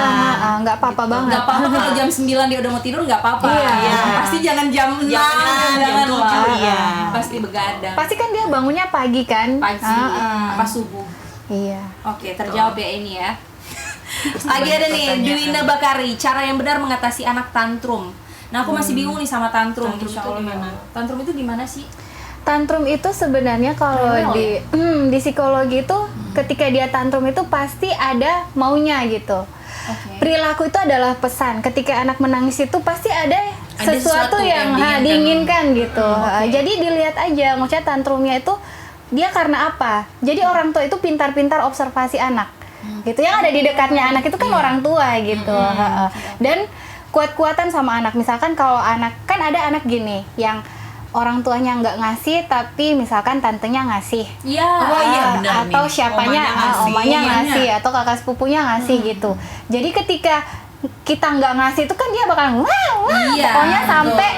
[SPEAKER 4] nggak apa-apa banget.
[SPEAKER 1] Nggak apa-apa kalau jam 9 dia udah mau tidur, nggak apa-apa.
[SPEAKER 4] Iya.
[SPEAKER 1] Pasti jangan jam 6,
[SPEAKER 3] Jangan jam
[SPEAKER 1] jangan
[SPEAKER 3] 7,
[SPEAKER 1] lah.
[SPEAKER 3] iya.
[SPEAKER 1] Pasti begadang.
[SPEAKER 4] Pasti kan dia bangunnya pagi kan?
[SPEAKER 1] Pagi,
[SPEAKER 4] Ah,
[SPEAKER 1] apa subuh.
[SPEAKER 4] Iya.
[SPEAKER 1] Oke, terjawab ya ini ya. Lagi ada nih, Dwina Bakari, cara yang benar mengatasi anak tantrum. Nah, aku masih bingung nih sama tantrum.
[SPEAKER 3] Tantrum
[SPEAKER 1] Insya
[SPEAKER 3] itu
[SPEAKER 1] Allah.
[SPEAKER 3] gimana?
[SPEAKER 1] Tantrum itu gimana sih?
[SPEAKER 4] Tantrum itu sebenarnya kalau
[SPEAKER 1] Rewel
[SPEAKER 4] di psikologi itu ketika dia tantrum itu pasti ada maunya gitu.
[SPEAKER 1] Oke.
[SPEAKER 4] Perilaku itu adalah pesan. Ketika anak menangis itu pasti ada sesuatu
[SPEAKER 2] sesuatu
[SPEAKER 4] yang
[SPEAKER 2] yang
[SPEAKER 4] diinginkan gitu.
[SPEAKER 1] oke.
[SPEAKER 4] Jadi dilihat aja maksudnya tantrumnya itu dia karena apa. Jadi orang tua itu pintar-pintar observasi anak. Gitu, yang ada di dekatnya anak itu kan orang tua gitu. Dan kuat-kuatan sama anak. Misalkan kalau anak, kan ada anak gini yang orang tuanya nggak ngasih tapi misalkan tantenya ngasih.
[SPEAKER 1] Iya.
[SPEAKER 2] Oh iya, benar
[SPEAKER 4] Atau
[SPEAKER 2] nih.
[SPEAKER 4] siapanya
[SPEAKER 2] Omanya ngasih.
[SPEAKER 4] omanya
[SPEAKER 2] Iya.
[SPEAKER 4] ngasih atau kakak sepupunya ngasih gitu. Jadi ketika kita nggak ngasih itu kan dia bakal wah
[SPEAKER 1] Iya,
[SPEAKER 4] pokoknya
[SPEAKER 1] betul.
[SPEAKER 4] sampai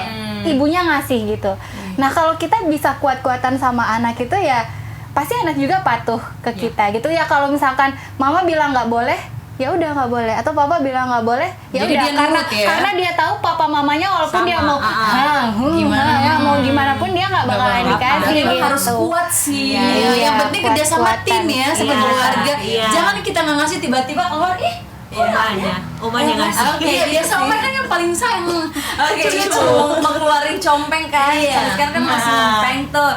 [SPEAKER 4] ibunya ngasih gitu. Nah kalau kita bisa kuat-kuatan sama anak itu ya pasti anak juga patuh ke kita gitu ya. Kalau misalkan mama bilang nggak boleh, ya udah nggak boleh, atau papa bilang nggak boleh, ya
[SPEAKER 2] Jadi
[SPEAKER 4] udah
[SPEAKER 2] dia
[SPEAKER 4] karena
[SPEAKER 2] nurut ya?
[SPEAKER 4] karena dia tahu papa mamanya walaupun
[SPEAKER 3] Sama,
[SPEAKER 4] dia mau
[SPEAKER 2] Gimana?
[SPEAKER 4] ya mau gimana pun dia nggak bakalan
[SPEAKER 2] Nggak
[SPEAKER 4] dikasih
[SPEAKER 1] Jadi
[SPEAKER 4] gitu.
[SPEAKER 1] emang harus kuat sih.
[SPEAKER 2] Iya,
[SPEAKER 4] Iya,
[SPEAKER 2] yang penting kerja sama
[SPEAKER 4] kuat-kuatan.
[SPEAKER 2] tim ya, sama
[SPEAKER 3] Iya.
[SPEAKER 2] keluarga.
[SPEAKER 3] Iya.
[SPEAKER 2] Jangan kita nggak ngasih tiba-tiba keluar,
[SPEAKER 3] Omanya ngasih.
[SPEAKER 1] Oke,
[SPEAKER 2] Iya, biasa omanya kan yang paling sayang.
[SPEAKER 1] Oke, gitu. Mau ngeluarin compeng kan.
[SPEAKER 2] Iya.
[SPEAKER 1] Sekarang kan masih compeng tuh.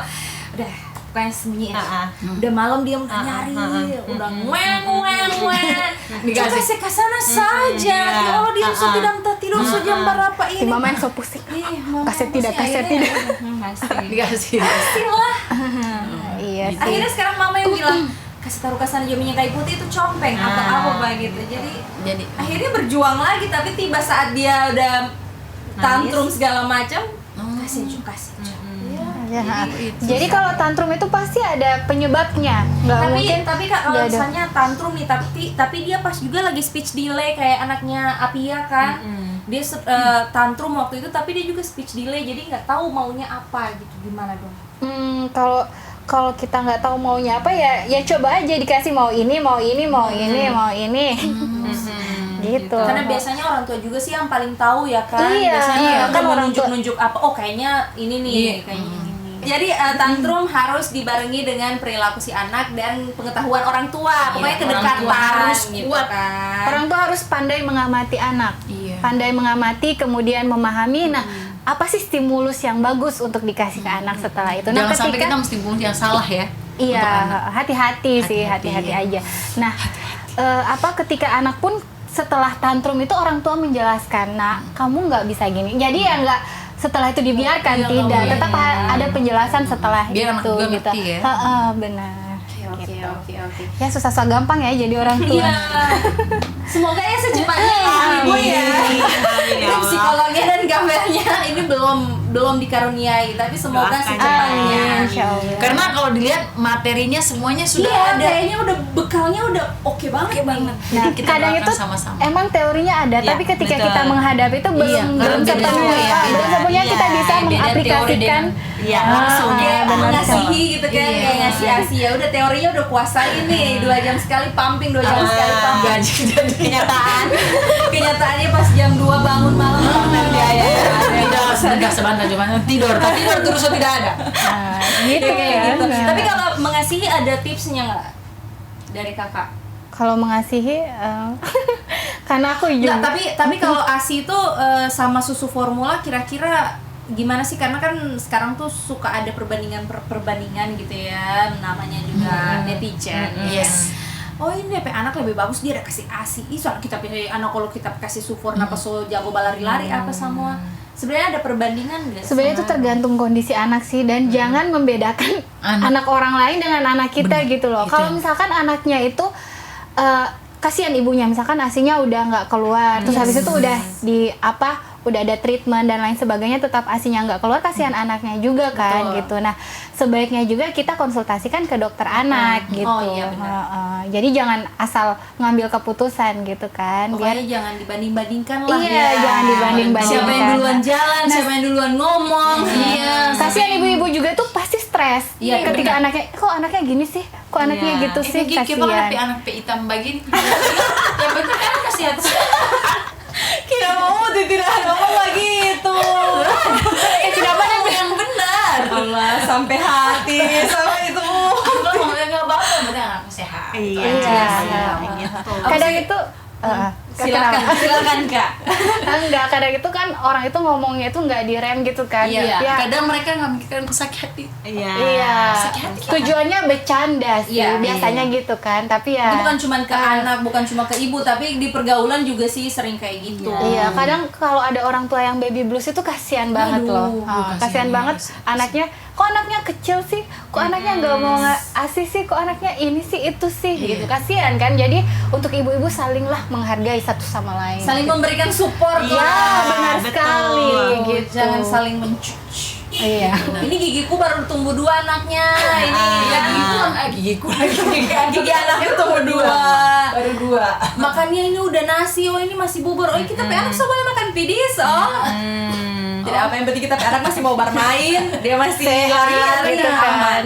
[SPEAKER 1] Udah, bukannya sembunyi ya. Udah malam dia udah nyari, udah ngeng.
[SPEAKER 2] Dikasih.
[SPEAKER 1] Coba ke sana saja. Ya Allah, dia sudah tidak tidur sejam berapa
[SPEAKER 4] Si
[SPEAKER 1] ini.
[SPEAKER 4] mama yang so pusing.
[SPEAKER 1] Mama
[SPEAKER 4] Kaset tidak,
[SPEAKER 1] masih
[SPEAKER 4] kaset
[SPEAKER 1] akhirnya-
[SPEAKER 4] tidak.
[SPEAKER 2] Dikasih.
[SPEAKER 1] Pastilah.
[SPEAKER 4] Iya sih.
[SPEAKER 1] Akhirnya sekarang mama yang bilang kasih taruh kesana aja minyak kayu putih itu compeng atau apa begitu. Jadi akhirnya berjuang lagi, tapi tiba saat dia udah tantrum segala macam, kasih Ju.
[SPEAKER 4] Ya, jadi kalau tantrum itu pasti ada penyebabnya. Nggak mungkin.
[SPEAKER 1] Tapi Kak, kalau
[SPEAKER 4] nggak ada.
[SPEAKER 1] misalnya tantrum nih, tapi dia pas juga lagi speech delay kayak anaknya Apia kan. Dia tantrum waktu itu, tapi dia juga speech delay, jadi nggak tahu maunya apa gitu. Gimana dong?
[SPEAKER 4] Kalau kita nggak tahu maunya apa ya coba aja dikasih mau ini gitu.
[SPEAKER 1] Karena biasanya orang tua juga sih yang paling tahu ya kan.
[SPEAKER 4] Iya,
[SPEAKER 1] Biasanya
[SPEAKER 4] kan
[SPEAKER 1] kan mau
[SPEAKER 4] orang tua.
[SPEAKER 1] nunjuk-nunjuk apa. Oh, kayaknya ini nih, kayaknya ini. Jadi tantrum harus dibarengi dengan perilaku si anak dan pengetahuan orang tua. Pokoknya
[SPEAKER 2] Orang
[SPEAKER 1] kedekatan
[SPEAKER 2] tua harus
[SPEAKER 1] gitu
[SPEAKER 2] kuat.
[SPEAKER 1] kan.
[SPEAKER 4] Orang tua harus pandai mengamati anak.
[SPEAKER 2] Iya.
[SPEAKER 4] Pandai mengamati kemudian memahami. Nah, apa sih stimulus yang bagus untuk dikasih ke anak setelah itu? Nah,
[SPEAKER 2] Jangan sampai kita mesti bunuh yang salah ya.
[SPEAKER 4] Iya,
[SPEAKER 2] untuk anak.
[SPEAKER 4] hati-hati sih, hati-hati aja. Nah, ketika anak pun setelah tantrum itu orang tua menjelaskan, nah kamu nggak bisa gini. Jadi ya nggak setelah itu dibiarkan,
[SPEAKER 1] Iya,
[SPEAKER 4] tidak.
[SPEAKER 1] iya.
[SPEAKER 4] Tetap ada penjelasan setelah
[SPEAKER 2] Biar anak
[SPEAKER 4] itu.
[SPEAKER 2] juga
[SPEAKER 4] Gitu.
[SPEAKER 2] ngerti ya.
[SPEAKER 4] Benar.
[SPEAKER 1] Oke.
[SPEAKER 4] Ya susah-susah gampang ya jadi orang tua.
[SPEAKER 1] Iya. Semoga ya secepatnya ibu ya. Tim psikolognya dan kameranya ini belum dikaruniai, tapi semoga
[SPEAKER 3] Doakan.
[SPEAKER 1] secepatnya.
[SPEAKER 4] Insya Allah.
[SPEAKER 2] Karena kalau dilihat materinya semuanya sudah
[SPEAKER 1] Iya,
[SPEAKER 2] ada.
[SPEAKER 1] kayaknya udah bekalnya udah oke banget.
[SPEAKER 4] Nah,
[SPEAKER 2] Jadi kita
[SPEAKER 4] kadang
[SPEAKER 2] doakan
[SPEAKER 4] itu
[SPEAKER 2] sama-sama.
[SPEAKER 4] emang teorinya ada,
[SPEAKER 3] Iya,
[SPEAKER 4] tapi ketika
[SPEAKER 3] betul.
[SPEAKER 4] kita menghadapi itu belum
[SPEAKER 2] Iya,
[SPEAKER 4] belum
[SPEAKER 2] beda
[SPEAKER 4] sepenuhnya
[SPEAKER 2] semua ya.
[SPEAKER 4] belum sepenuhnya kita
[SPEAKER 3] Iya,
[SPEAKER 4] bisa
[SPEAKER 2] beda
[SPEAKER 4] mengaplikasikan.
[SPEAKER 2] teori dengan-
[SPEAKER 3] Iya, langsung
[SPEAKER 1] Kayak
[SPEAKER 3] ya.
[SPEAKER 4] benar
[SPEAKER 1] mengasihi gitu kan,
[SPEAKER 2] Iya.
[SPEAKER 1] kayak ngasih asi ya udah teorinya udah kuasain nih 2 jam sekali pumping, 2 jam sekali pumping.
[SPEAKER 2] Gaji jadi
[SPEAKER 3] Kenyataan.
[SPEAKER 1] Kenyataannya pas jam 2 bangun malam pumping dia ya.
[SPEAKER 2] tidak sebentar cuma tidur, tapi tidur terus tidak ada.
[SPEAKER 4] Nah, gitu
[SPEAKER 1] Kayak
[SPEAKER 4] kan.
[SPEAKER 1] gitu.
[SPEAKER 4] Nah,
[SPEAKER 1] Tapi kalau mengasihi ada tipsnya nggak dari kakak?
[SPEAKER 4] kalau mengasihi karena aku juga
[SPEAKER 1] Nggak, tapi kalau ASI itu sama susu formula kira-kira gimana sih? Karena kan sekarang tuh suka ada perbandingan gitu ya, namanya juga netizen.
[SPEAKER 2] Yes.
[SPEAKER 1] oh ini DP anak lebih bagus dia ada kasih ASI. Soalnya kita pilih anak kalau kita kasih support apa so jago balari-lari apa semua. Sebenarnya ada perbandingan nggak?
[SPEAKER 4] Sebenarnya itu tergantung kondisi anak sih, dan jangan membedakan anak orang lain dengan anak kita gitu loh. Kalau misalkan anaknya itu kasihan ibunya, misalkan ASINya udah nggak keluar, terus habis itu udah udah ada treatment dan lain sebagainya, tetap ASINya nggak keluar, kasihan anaknya juga kan. Gitu. Nah, sebaiknya juga kita konsultasikan ke dokter anak gitu.
[SPEAKER 1] Oh iya benar.
[SPEAKER 4] Jadi jangan asal ngambil keputusan gitu kan.
[SPEAKER 1] Pokoknya jangan dibanding-bandingkan lah.
[SPEAKER 4] Iya, jangan dibanding-bandingkan.
[SPEAKER 1] Siapa yang duluan jalan, siapa yang duluan ngomong. Iya.
[SPEAKER 4] Kasihan ibu-ibu juga tuh pasti stres.
[SPEAKER 1] Iya,
[SPEAKER 4] ketika anaknya, kok anaknya gini sih? Kok anaknya gitu sih?
[SPEAKER 2] Kita
[SPEAKER 4] Kasihan.
[SPEAKER 2] anak hitam begini. Ya betul kan kasihan.
[SPEAKER 1] Kita mau tidak ngomong lagi itu.
[SPEAKER 2] Kenapa ada yang benar?
[SPEAKER 1] Allah, sampai hati sama itu.
[SPEAKER 2] Kalau ngomongnya nggak apa-apa, berarti anakku sehat.
[SPEAKER 4] Iya.
[SPEAKER 3] gitu.
[SPEAKER 4] Kadang itu
[SPEAKER 1] Silakan Kak.
[SPEAKER 4] enggak, kadang itu kan orang itu ngomongnya itu nggak direm gitu kan.
[SPEAKER 2] Iya.
[SPEAKER 4] Ya,
[SPEAKER 2] Kadang mereka nggak mikirkan sakit hati.
[SPEAKER 4] iya.
[SPEAKER 2] Sakit hati kan?
[SPEAKER 4] Tujuannya bercanda sih,
[SPEAKER 1] Iya,
[SPEAKER 4] biasanya gitu kan. Tapi ya
[SPEAKER 1] Itu bukan cuma ke anak, bukan cuma ke ibu, tapi di pergaulan juga sih sering kayak gitu.
[SPEAKER 4] Iya, kadang kalau ada orang tua yang baby blues itu kasihan banget loh. Kasihan banget anaknya. Kok anaknya kecil sih? Kok anaknya nggak mau ASI sih? Kok anaknya ini sih itu sih? Gitu, kasihan kan. Jadi untuk ibu-ibu salinglah menghargai satu sama lain.
[SPEAKER 1] Saling memberikan support.
[SPEAKER 3] Iya,
[SPEAKER 4] benar
[SPEAKER 3] betul.
[SPEAKER 4] sekali gitu.
[SPEAKER 1] Jangan saling mencuci.
[SPEAKER 4] Iya.
[SPEAKER 1] Ini gigiku baru tumbuh 2 anaknya. Ini ya
[SPEAKER 2] Gigiku lagi.
[SPEAKER 1] gigi anaknya tumbuh 2.
[SPEAKER 2] Baru 2.
[SPEAKER 1] Makannya ini udah nasi, oh ini masih bubur. Oh kita anak boleh makan pedis. Oh. Tidak apa yang penting kita anak masih mau bermain, dia masih lari-lari
[SPEAKER 4] gitu kan.
[SPEAKER 1] aman.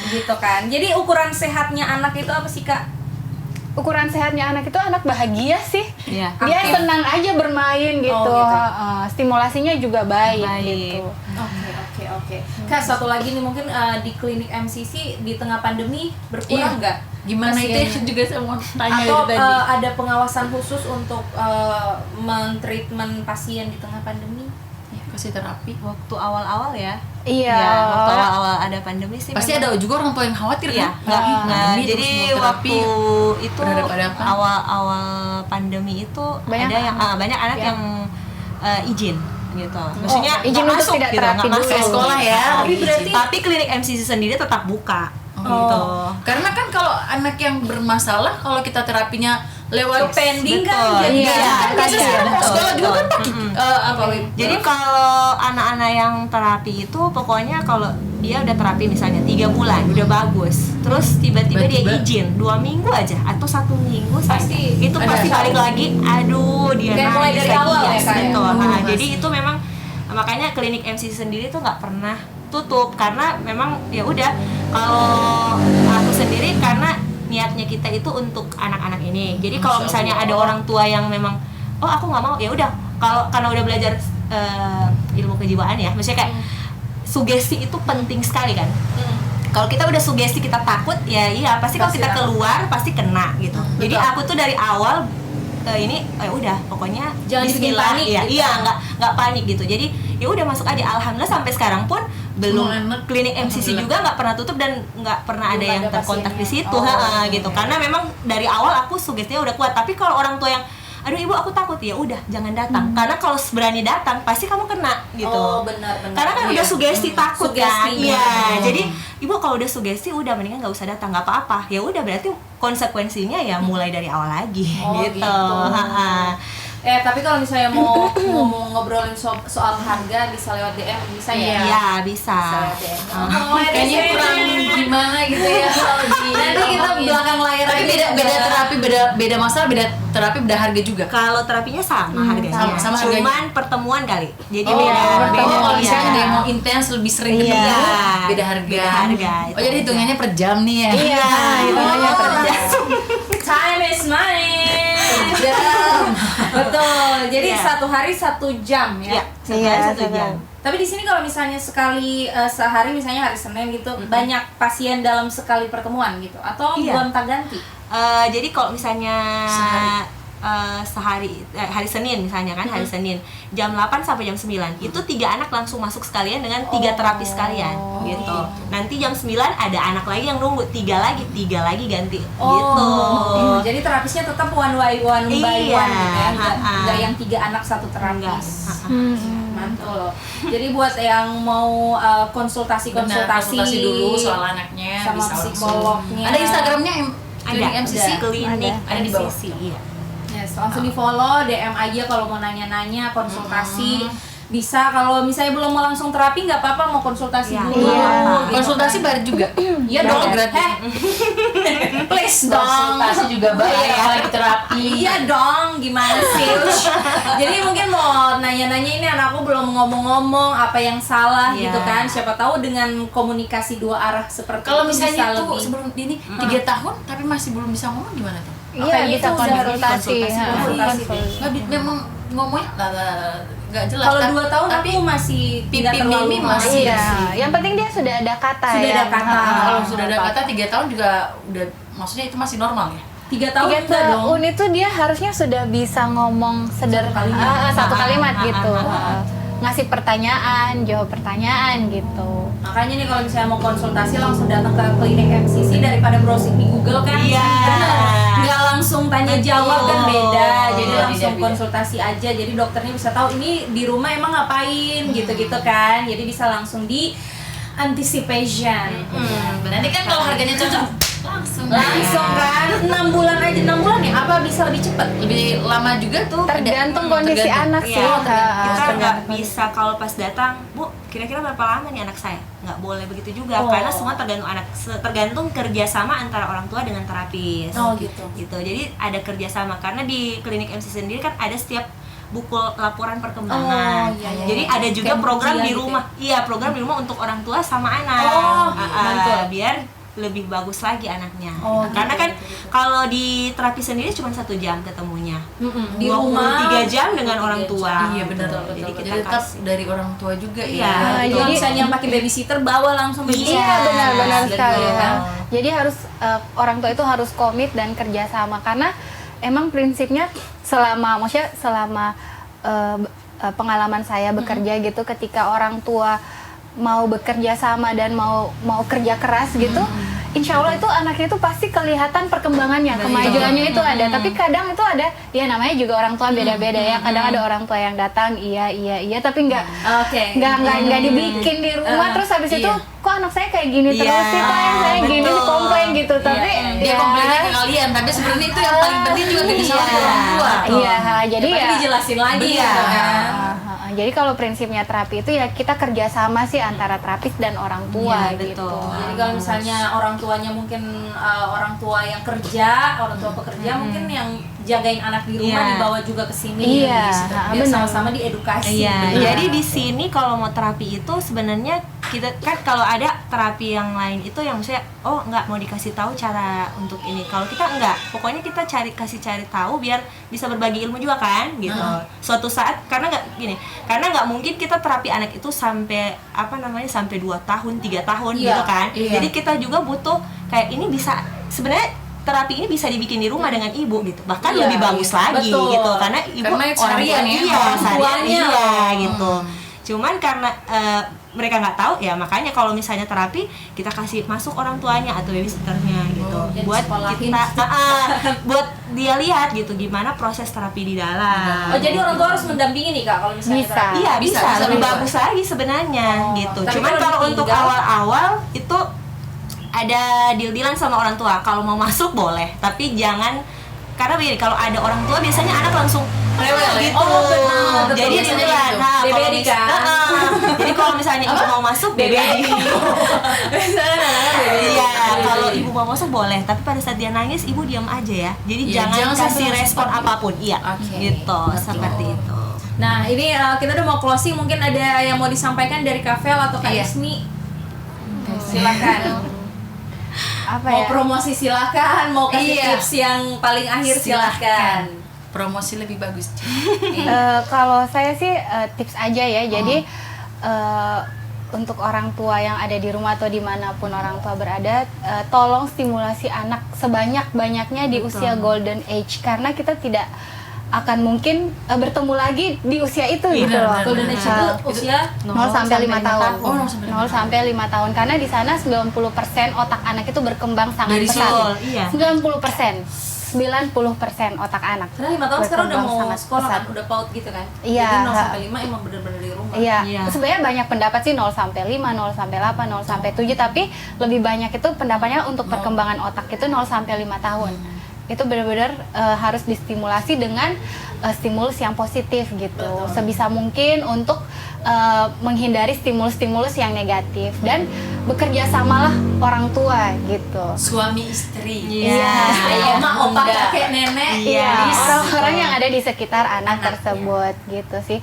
[SPEAKER 1] Gitu kan. Jadi ukuran sehatnya anak itu apa sih Kak?
[SPEAKER 4] Ukuran sehatnya anak itu anak bahagia sih.
[SPEAKER 3] Iya.
[SPEAKER 4] Dia
[SPEAKER 1] Aktif.
[SPEAKER 4] senang aja bermain gitu.
[SPEAKER 1] gitu.
[SPEAKER 4] Stimulasinya juga baik,
[SPEAKER 3] Baik.
[SPEAKER 4] gitu.
[SPEAKER 1] Oke. Kak, satu lagi nih mungkin di klinik MCC di tengah pandemi berkurang nggak?
[SPEAKER 2] Gimana
[SPEAKER 1] pasiennya?
[SPEAKER 2] itu juga saya mau tanya
[SPEAKER 1] Atau
[SPEAKER 2] itu tadi.
[SPEAKER 1] ada pengawasan khusus untuk men-treatment pasien di tengah pandemi?
[SPEAKER 2] Kasih terapi.
[SPEAKER 3] Waktu awal-awal ya.
[SPEAKER 4] Iya.
[SPEAKER 3] Ya, waktu awal-awal ada pandemi sih
[SPEAKER 2] Pasti
[SPEAKER 3] memang-
[SPEAKER 2] ada juga orang tua yang khawatir
[SPEAKER 3] Iya,
[SPEAKER 2] kan? Pandemi
[SPEAKER 3] jadi
[SPEAKER 2] terus mau terapi.
[SPEAKER 3] waktu itu
[SPEAKER 2] berhadapan-hadapan.
[SPEAKER 3] awal-awal pandemi itu
[SPEAKER 4] Banyak
[SPEAKER 3] ada yang banyak anak
[SPEAKER 4] ya.
[SPEAKER 3] yang izin gitu. Maksudnya
[SPEAKER 4] izin
[SPEAKER 3] nggak
[SPEAKER 4] untuk
[SPEAKER 3] masuk
[SPEAKER 4] tidak
[SPEAKER 3] gitu,
[SPEAKER 4] terapi
[SPEAKER 3] nggak
[SPEAKER 4] dulu.
[SPEAKER 3] masuk.
[SPEAKER 2] Kayak sekolah ya.
[SPEAKER 1] Tapi berarti
[SPEAKER 3] Tapi klinik MCC sendiri tetap buka. Gitu.
[SPEAKER 2] Karena kan kalau anak yang bermasalah, kalau kita terapinya lewat
[SPEAKER 1] pending kan
[SPEAKER 3] Betul.
[SPEAKER 1] jadi
[SPEAKER 4] Iya,
[SPEAKER 2] kan biasa
[SPEAKER 4] iya,
[SPEAKER 2] sekarang mau
[SPEAKER 3] betul,
[SPEAKER 2] sekolah juga kan
[SPEAKER 3] betul.
[SPEAKER 2] pakai apa Wib?
[SPEAKER 3] Jadi kalau anak-anak yang terapi itu pokoknya kalau dia udah terapi misalnya 3 bulan udah bagus, terus tiba-tiba dia
[SPEAKER 2] Tiba-tiba.
[SPEAKER 3] izin 2 minggu aja atau 1 minggu
[SPEAKER 1] Pasti
[SPEAKER 3] itu
[SPEAKER 1] ada
[SPEAKER 3] pasti balik
[SPEAKER 1] shock.
[SPEAKER 3] lagi, aduh dia
[SPEAKER 1] Kayak mulai
[SPEAKER 3] nangis
[SPEAKER 1] dari
[SPEAKER 3] lagi
[SPEAKER 1] awal ya,
[SPEAKER 3] yes,
[SPEAKER 1] Kak, ya?
[SPEAKER 3] gitu.
[SPEAKER 1] Oh,
[SPEAKER 3] Jadi itu memang makanya klinik MCC sendiri tuh nggak pernah tutup karena memang ya udah kalau aku sendiri karena niatnya kita itu untuk anak-anak ini. Jadi kalau misalnya ada orang tua yang memang oh aku nggak mau, ya udah kalau karena udah belajar ilmu kejiwaan ya, maksudnya kayak sugesti itu penting sekali kan. Kalau kita udah sugesti kita takut ya iya pasti kalau
[SPEAKER 1] Pasti
[SPEAKER 3] kita
[SPEAKER 1] takut.
[SPEAKER 3] keluar pasti kena gitu. Jadi
[SPEAKER 1] betul.
[SPEAKER 3] aku tuh dari awal ini ya udah pokoknya
[SPEAKER 1] Jangan bikin
[SPEAKER 3] bismillah,
[SPEAKER 1] panik
[SPEAKER 3] ya,
[SPEAKER 1] gitu.
[SPEAKER 3] iya nggak panik gitu. Jadi ya udah masuk aja, alhamdulillah sampai sekarang pun belum
[SPEAKER 2] Enak.
[SPEAKER 3] klinik MCC juga nggak pernah tutup dan nggak pernah ada
[SPEAKER 1] Belum
[SPEAKER 3] yang
[SPEAKER 1] ada
[SPEAKER 3] terkontak di
[SPEAKER 1] pasiennya.
[SPEAKER 3] situ
[SPEAKER 1] Oh,
[SPEAKER 3] gitu. Karena memang dari awal aku sugestinya udah kuat. Tapi kalau orang tua yang aduh ibu aku takut, ya udah jangan datang. Karena kalau berani datang pasti kamu kena gitu.
[SPEAKER 1] Oh, benar.
[SPEAKER 3] Karena kan udah sugesti takut kan.
[SPEAKER 1] Sugesti,
[SPEAKER 3] Iya.
[SPEAKER 1] benar.
[SPEAKER 3] Jadi ibu kalau udah sugesti udah mendingan nggak usah datang, nggak apa-apa. Ya udah berarti konsekuensinya ya mulai dari awal lagi
[SPEAKER 1] Oh,
[SPEAKER 3] gitu.
[SPEAKER 1] gitu. Tapi kalau misalnya mau ngobrolin soal harga bisa lewat DM bisa ya?
[SPEAKER 3] Iya bisa.
[SPEAKER 1] Bisa lewat DM.
[SPEAKER 2] Kayaknya kurang gimana gitu ya kalau di
[SPEAKER 1] Nanti kita belakang layar
[SPEAKER 2] tapi
[SPEAKER 1] aja
[SPEAKER 2] beda terapi, beda masalah, beda terapi, beda harga juga.
[SPEAKER 3] Kalau terapinya sama harganya,
[SPEAKER 2] sama
[SPEAKER 3] cuman
[SPEAKER 2] harganya.
[SPEAKER 3] pertemuan kali. Jadi
[SPEAKER 2] Oh,
[SPEAKER 3] beda.
[SPEAKER 2] kalau misalnya
[SPEAKER 3] iya.
[SPEAKER 2] dia mau intens lebih sering
[SPEAKER 3] Iya.
[SPEAKER 2] ketemu, beda harga.
[SPEAKER 3] Beda harga, itu
[SPEAKER 2] Oh jadi
[SPEAKER 3] aja.
[SPEAKER 2] hitungannya per jam nih ya?
[SPEAKER 3] Iya, hitungannya per jam.
[SPEAKER 1] Time is money. Jam. Betul. Jadi
[SPEAKER 3] Iya.
[SPEAKER 1] 1 hari 1 jam ya.
[SPEAKER 3] Iya, satu
[SPEAKER 4] Iya,
[SPEAKER 3] hari 1
[SPEAKER 4] satu
[SPEAKER 3] jam.
[SPEAKER 1] Tapi di sini kalau misalnya sekali sehari misalnya hari Senin gitu banyak pasien dalam sekali pertemuan gitu atau
[SPEAKER 3] Iya.
[SPEAKER 1] gonta-ganti?
[SPEAKER 3] Jadi kalau misalnya
[SPEAKER 2] Sehari.
[SPEAKER 3] hari Senin misalnya kan, hari Senin jam 8 sampai jam 9 itu 3 anak langsung masuk sekalian dengan 3 terapis sekalian gitu. Nanti jam 9 ada anak lagi yang nunggu, 3 lagi ganti gitu.
[SPEAKER 1] Jadi terapisnya tetap one by one gitu ya, nggak yang 3 anak satu terapis. Mantul. Jadi buat yang mau konsultasi
[SPEAKER 2] dulu soal anaknya
[SPEAKER 1] sama
[SPEAKER 2] bisa
[SPEAKER 1] psikolognya.
[SPEAKER 2] Ada Instagramnya
[SPEAKER 3] Klinik
[SPEAKER 2] MCC?
[SPEAKER 3] Klinik
[SPEAKER 2] Ada di bawah.
[SPEAKER 3] MCC, iya.
[SPEAKER 1] Yes, langsung di follow, DM aja kalau mau nanya-nanya, konsultasi. Bisa kalau misalnya belum mau langsung terapi nggak apa-apa, mau konsultasi
[SPEAKER 3] Iya.
[SPEAKER 1] dulu.
[SPEAKER 3] Iya.
[SPEAKER 1] Gitu.
[SPEAKER 2] Konsultasi bayar juga?
[SPEAKER 1] Iya dong,
[SPEAKER 2] gratis.
[SPEAKER 1] Please dong.
[SPEAKER 2] Konsultasi juga bayar, apalagi terapi.
[SPEAKER 1] Iya dong, gimana sih? Jadi mungkin mau nanya-nanya ini anakku belum ngomong-ngomong apa yang salah
[SPEAKER 3] Iya.
[SPEAKER 1] gitu kan. Siapa tahu dengan komunikasi 2 arah seperti
[SPEAKER 2] Kalau
[SPEAKER 1] itu
[SPEAKER 2] misalnya
[SPEAKER 1] bisa
[SPEAKER 2] tuh
[SPEAKER 1] lebih.
[SPEAKER 2] sebelum ini 3 tahun tapi masih belum bisa ngomong gimana tuh?
[SPEAKER 4] Iya, bisa
[SPEAKER 1] itu udah harus
[SPEAKER 4] konsultasi.
[SPEAKER 1] konsultasi deh.
[SPEAKER 2] Memang ngomongnya nggak jelas.
[SPEAKER 1] Kalau 2 tahun
[SPEAKER 2] tapi
[SPEAKER 1] aku masih tidak
[SPEAKER 2] pipi
[SPEAKER 1] terlalu
[SPEAKER 2] mimi masih.
[SPEAKER 4] Iya, yang penting dia sudah ada kata
[SPEAKER 1] Sudah
[SPEAKER 4] ya.
[SPEAKER 1] ada kata.
[SPEAKER 2] Kalau sudah ada kata 3 tahun juga udah, maksudnya itu masih normal ya?
[SPEAKER 1] 3 tahun
[SPEAKER 4] 3
[SPEAKER 1] enggak dong.
[SPEAKER 4] tahun itu dia harusnya sudah bisa ngomong sederhana, satu kalimat gitu. Ngasih pertanyaan, jawab pertanyaan gitu.
[SPEAKER 1] Makanya nih kalau misalnya mau konsultasi langsung datang ke klinik MCC daripada browsing di Google kan.
[SPEAKER 3] Iya.
[SPEAKER 1] Nggak langsung tanya jawab kan beda. Jadi
[SPEAKER 2] Iya,
[SPEAKER 1] langsung
[SPEAKER 2] beda.
[SPEAKER 1] konsultasi aja. Jadi dokternya bisa tahu ini di rumah emang ngapain gitu-gitu kan. Jadi bisa langsung di anticipation.
[SPEAKER 2] Nanti kan kalau harganya cocok langsung
[SPEAKER 1] Kan 6 bulan aja, 6 bulan ya apa bisa lebih cepat?
[SPEAKER 2] lebih lama juga tuh.
[SPEAKER 4] Tergantung kondisi anak sih.
[SPEAKER 3] Iya,
[SPEAKER 4] Kak.
[SPEAKER 3] kita nggak bisa kalau pas datang, Bu, kira-kira berapa lama nih anak saya? Nggak boleh begitu juga, karena semua tergantung tergantung kerjasama antara orang tua dengan terapis.
[SPEAKER 1] Gitu.
[SPEAKER 3] Jadi ada kerjasama, karena di klinik MC sendiri kan ada setiap buku laporan perkembangan. Jadi ada juga
[SPEAKER 1] Kayak
[SPEAKER 3] program
[SPEAKER 1] ujian
[SPEAKER 3] di
[SPEAKER 1] gitu
[SPEAKER 3] rumah. Iya, program di rumah untuk orang tua sama anak.
[SPEAKER 1] mantul.
[SPEAKER 3] Biar lebih bagus lagi anaknya.
[SPEAKER 1] Gitu,
[SPEAKER 3] Karena kan kalau di terapi sendiri cuma 1 jam ketemunya.
[SPEAKER 1] Di rumah
[SPEAKER 3] 3 jam dengan orang
[SPEAKER 1] 3
[SPEAKER 3] tua.
[SPEAKER 2] Iya benar.
[SPEAKER 3] Jadi
[SPEAKER 2] Jadi
[SPEAKER 3] kita
[SPEAKER 2] tetap
[SPEAKER 3] kasih.
[SPEAKER 2] dari orang tua juga
[SPEAKER 3] Iya.
[SPEAKER 2] ya.
[SPEAKER 1] Kalau
[SPEAKER 4] Jadi-
[SPEAKER 1] misalnya yang pakai babysitter bawa langsung babysitter.
[SPEAKER 4] Iya, benar-benar
[SPEAKER 2] Betul.
[SPEAKER 4] sekali. Jadi harus orang tua itu harus komit dan kerjasama, karena emang prinsipnya selama pengalaman saya bekerja gitu, ketika orang tua mau bekerja sama dan mau kerja keras gitu, insya Allah itu anaknya itu pasti kelihatan perkembangannya, kemajuannya itu ada. Tapi kadang itu ada, ya namanya juga orang tua beda-beda ya. Kadang ada orang tua yang datang iya tapi nggak dibikin di rumah, terus habis itu kok anak saya kayak gini terus sih, Pak, yang saya gini
[SPEAKER 3] betul.
[SPEAKER 4] komplain gitu. Tapi
[SPEAKER 2] Dia komplainnya ke kalian, tapi sebenarnya itu yang paling penting juga dari seorang orang tua.
[SPEAKER 4] Iya, jadi
[SPEAKER 1] Tapi
[SPEAKER 4] ya
[SPEAKER 1] dijelasin lagi
[SPEAKER 3] Iya.
[SPEAKER 1] gitu kan.
[SPEAKER 4] jadi kalau prinsipnya terapi itu ya kita kerjasama sih antara terapis dan orang tua
[SPEAKER 3] Iya,
[SPEAKER 4] gitu.
[SPEAKER 3] betul.
[SPEAKER 1] Jadi kalau misalnya orang tuanya mungkin orang tua yang kerja, orang tua pekerja mungkin yang jagain anak di rumah
[SPEAKER 3] Iya.
[SPEAKER 1] dibawa juga ke sini.
[SPEAKER 4] Iya,
[SPEAKER 1] biar
[SPEAKER 4] benar.
[SPEAKER 1] sama-sama diedukasi.
[SPEAKER 3] Iya,
[SPEAKER 1] Benar.
[SPEAKER 3] jadi di sini kalau mau terapi itu sebenarnya kita kan kalau ada terapi yang lain itu yang maksudnya nggak mau dikasih tahu cara untuk ini. Kalau kita enggak, pokoknya kita cari tahu biar bisa berbagi ilmu juga kan gitu. Suatu saat karena nggak mungkin kita terapi anak itu sampai sampai 2 tahun, 3 tahun
[SPEAKER 1] Iya,
[SPEAKER 3] gitu kan.
[SPEAKER 1] iya.
[SPEAKER 3] Jadi kita juga butuh kayak ini bisa sebenarnya terapi ini bisa dibikin di rumah dengan ibu gitu, bahkan
[SPEAKER 1] Iya,
[SPEAKER 3] lebih bagus lagi
[SPEAKER 1] betul.
[SPEAKER 3] gitu, karena ibu
[SPEAKER 2] Karena seharian ya,
[SPEAKER 3] orang
[SPEAKER 1] tuanya.
[SPEAKER 3] iya gitu. Cuman karena mereka nggak tahu ya, makanya kalau misalnya terapi kita kasih masuk orang tuanya atau babysitternya gitu,
[SPEAKER 1] jadi
[SPEAKER 3] buat
[SPEAKER 1] sekolahin.
[SPEAKER 3] kita buat dia lihat gitu gimana proses terapi di dalam.
[SPEAKER 1] Oh, jadi orang tua harus mendampingi nih Kak kalau misalnya
[SPEAKER 4] Bisa.
[SPEAKER 1] terapi?
[SPEAKER 3] Iya
[SPEAKER 2] Bisa
[SPEAKER 3] bisa, lebih
[SPEAKER 2] bisa.
[SPEAKER 3] bagus lagi sebenarnya gitu.
[SPEAKER 1] Tapi
[SPEAKER 3] Cuman
[SPEAKER 1] kalau
[SPEAKER 3] kalau
[SPEAKER 1] ditinggal?
[SPEAKER 3] untuk awal-awal itu ada deal-dealan sama orang tua. Kalau mau masuk boleh, tapi jangan, karena begini, kalau ada orang tua biasanya anak langsung rewel gitu.
[SPEAKER 1] Oh, benar, betul.
[SPEAKER 3] Jadi
[SPEAKER 1] Biasanya
[SPEAKER 3] deal-dealan.
[SPEAKER 1] gitu.
[SPEAKER 3] Nah, kalau
[SPEAKER 1] BBD kan?
[SPEAKER 3] jadi kalau misalnya ibu mau masuk BBD. Iya, kalau ibu mau masuk boleh, tapi pada saat dia nangis ibu diam aja ya. Jadi
[SPEAKER 2] Iya,
[SPEAKER 3] jangan
[SPEAKER 2] jangan
[SPEAKER 3] kasih
[SPEAKER 2] sampai
[SPEAKER 3] respon
[SPEAKER 2] respon.
[SPEAKER 3] apapun. Iya,
[SPEAKER 2] Oke.
[SPEAKER 3] gitu, seperti itu.
[SPEAKER 1] Nah, ini kita udah mau closing, mungkin ada yang mau disampaikan dari Kak Vel atau Kak
[SPEAKER 2] Iya.
[SPEAKER 1] Ismi? Silakan.
[SPEAKER 4] Apa
[SPEAKER 1] Mau
[SPEAKER 4] ya?
[SPEAKER 1] promosi silakan, mau kasih
[SPEAKER 2] Iya.
[SPEAKER 1] tips yang paling akhir silakan.
[SPEAKER 2] Promosi lebih bagus.
[SPEAKER 4] Kalau saya sih tips aja ya. Jadi untuk orang tua yang ada di rumah atau dimanapun orang tua berada, tolong stimulasi anak sebanyak-banyaknya di usia golden age, karena kita tidak akan mungkin bertemu lagi di usia itu gitu loh.
[SPEAKER 1] Golden age itu usia
[SPEAKER 4] 0 sampai 5 tahun.
[SPEAKER 1] Oh,
[SPEAKER 4] 0 sampai 5 tahun karena di sana 90% otak anak itu berkembang sangat
[SPEAKER 3] Dari
[SPEAKER 4] pesat.
[SPEAKER 3] kecil, iya.
[SPEAKER 4] 90% otak anak.
[SPEAKER 1] Karena 5 tahun sekarang udah
[SPEAKER 4] berkembang
[SPEAKER 1] mau
[SPEAKER 4] sangat
[SPEAKER 1] sekolah
[SPEAKER 4] pesat.
[SPEAKER 1] kan, udah PAUD gitu kan.
[SPEAKER 4] Iya,
[SPEAKER 1] Jadi 0 sampai 5 emang bener-bener di rumah.
[SPEAKER 4] Iya,
[SPEAKER 3] Iya.
[SPEAKER 4] sebenarnya banyak pendapat sih 0 sampai 5, 0 sampai 8, 0 sampai 7, tapi lebih banyak itu pendapatnya untuk perkembangan otak itu 0 sampai 5 tahun. Itu benar-benar harus distimulasi dengan stimulus yang positif gitu. Sebisa mungkin untuk menghindari stimulus-stimulus yang negatif dan bekerja samalah orang tua gitu.
[SPEAKER 1] Suami istri.
[SPEAKER 3] Iya.
[SPEAKER 1] Oma, opa, kakek, nenek.
[SPEAKER 4] Iya,
[SPEAKER 3] Bisa.
[SPEAKER 4] orang-orang yang ada di sekitar anak tersebut gitu sih.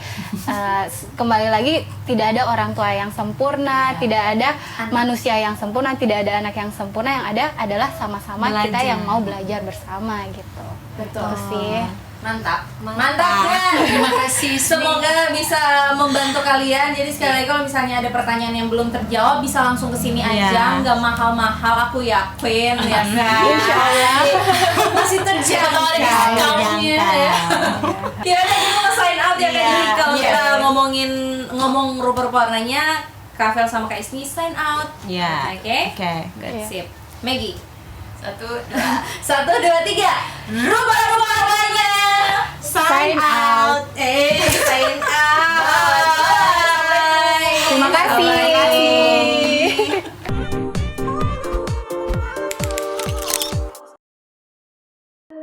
[SPEAKER 4] Kembali lagi, tidak ada orang tua yang sempurna, tidak ada manusia yang sempurna, tidak ada anak yang sempurna. Yang ada adalah sama-sama kita
[SPEAKER 3] Belajar.
[SPEAKER 4] yang mau belajar bersama gitu.
[SPEAKER 1] Betul.
[SPEAKER 4] Itu sih.
[SPEAKER 1] Mantap.
[SPEAKER 3] Mantap.
[SPEAKER 1] Kan?
[SPEAKER 2] Terima kasih.
[SPEAKER 1] Semoga bisa membantu kalian. Jadi sekali lagi kalau misalnya ada pertanyaan yang belum terjawab bisa langsung ke sini
[SPEAKER 3] Iya.
[SPEAKER 1] aja, nggak mahal-mahal, aku yakin ya kan.
[SPEAKER 4] Insya Allah.
[SPEAKER 1] Masih terjangkau ada diskaunnya ya. Ya udah kita mau sign out ya Kak. Jadi kalau kita ngomong rupa-rupa warnanya, Kafel sama Kak Ismi sign out.
[SPEAKER 3] Iya.
[SPEAKER 1] Oke.
[SPEAKER 3] Oke.
[SPEAKER 1] Good,
[SPEAKER 4] Iya.
[SPEAKER 1] sip. Maggie. 1, 2, 3. Rupa-rupa warnanya.
[SPEAKER 4] Sign out.
[SPEAKER 1] Sign out. Bye.
[SPEAKER 4] Terima kasih.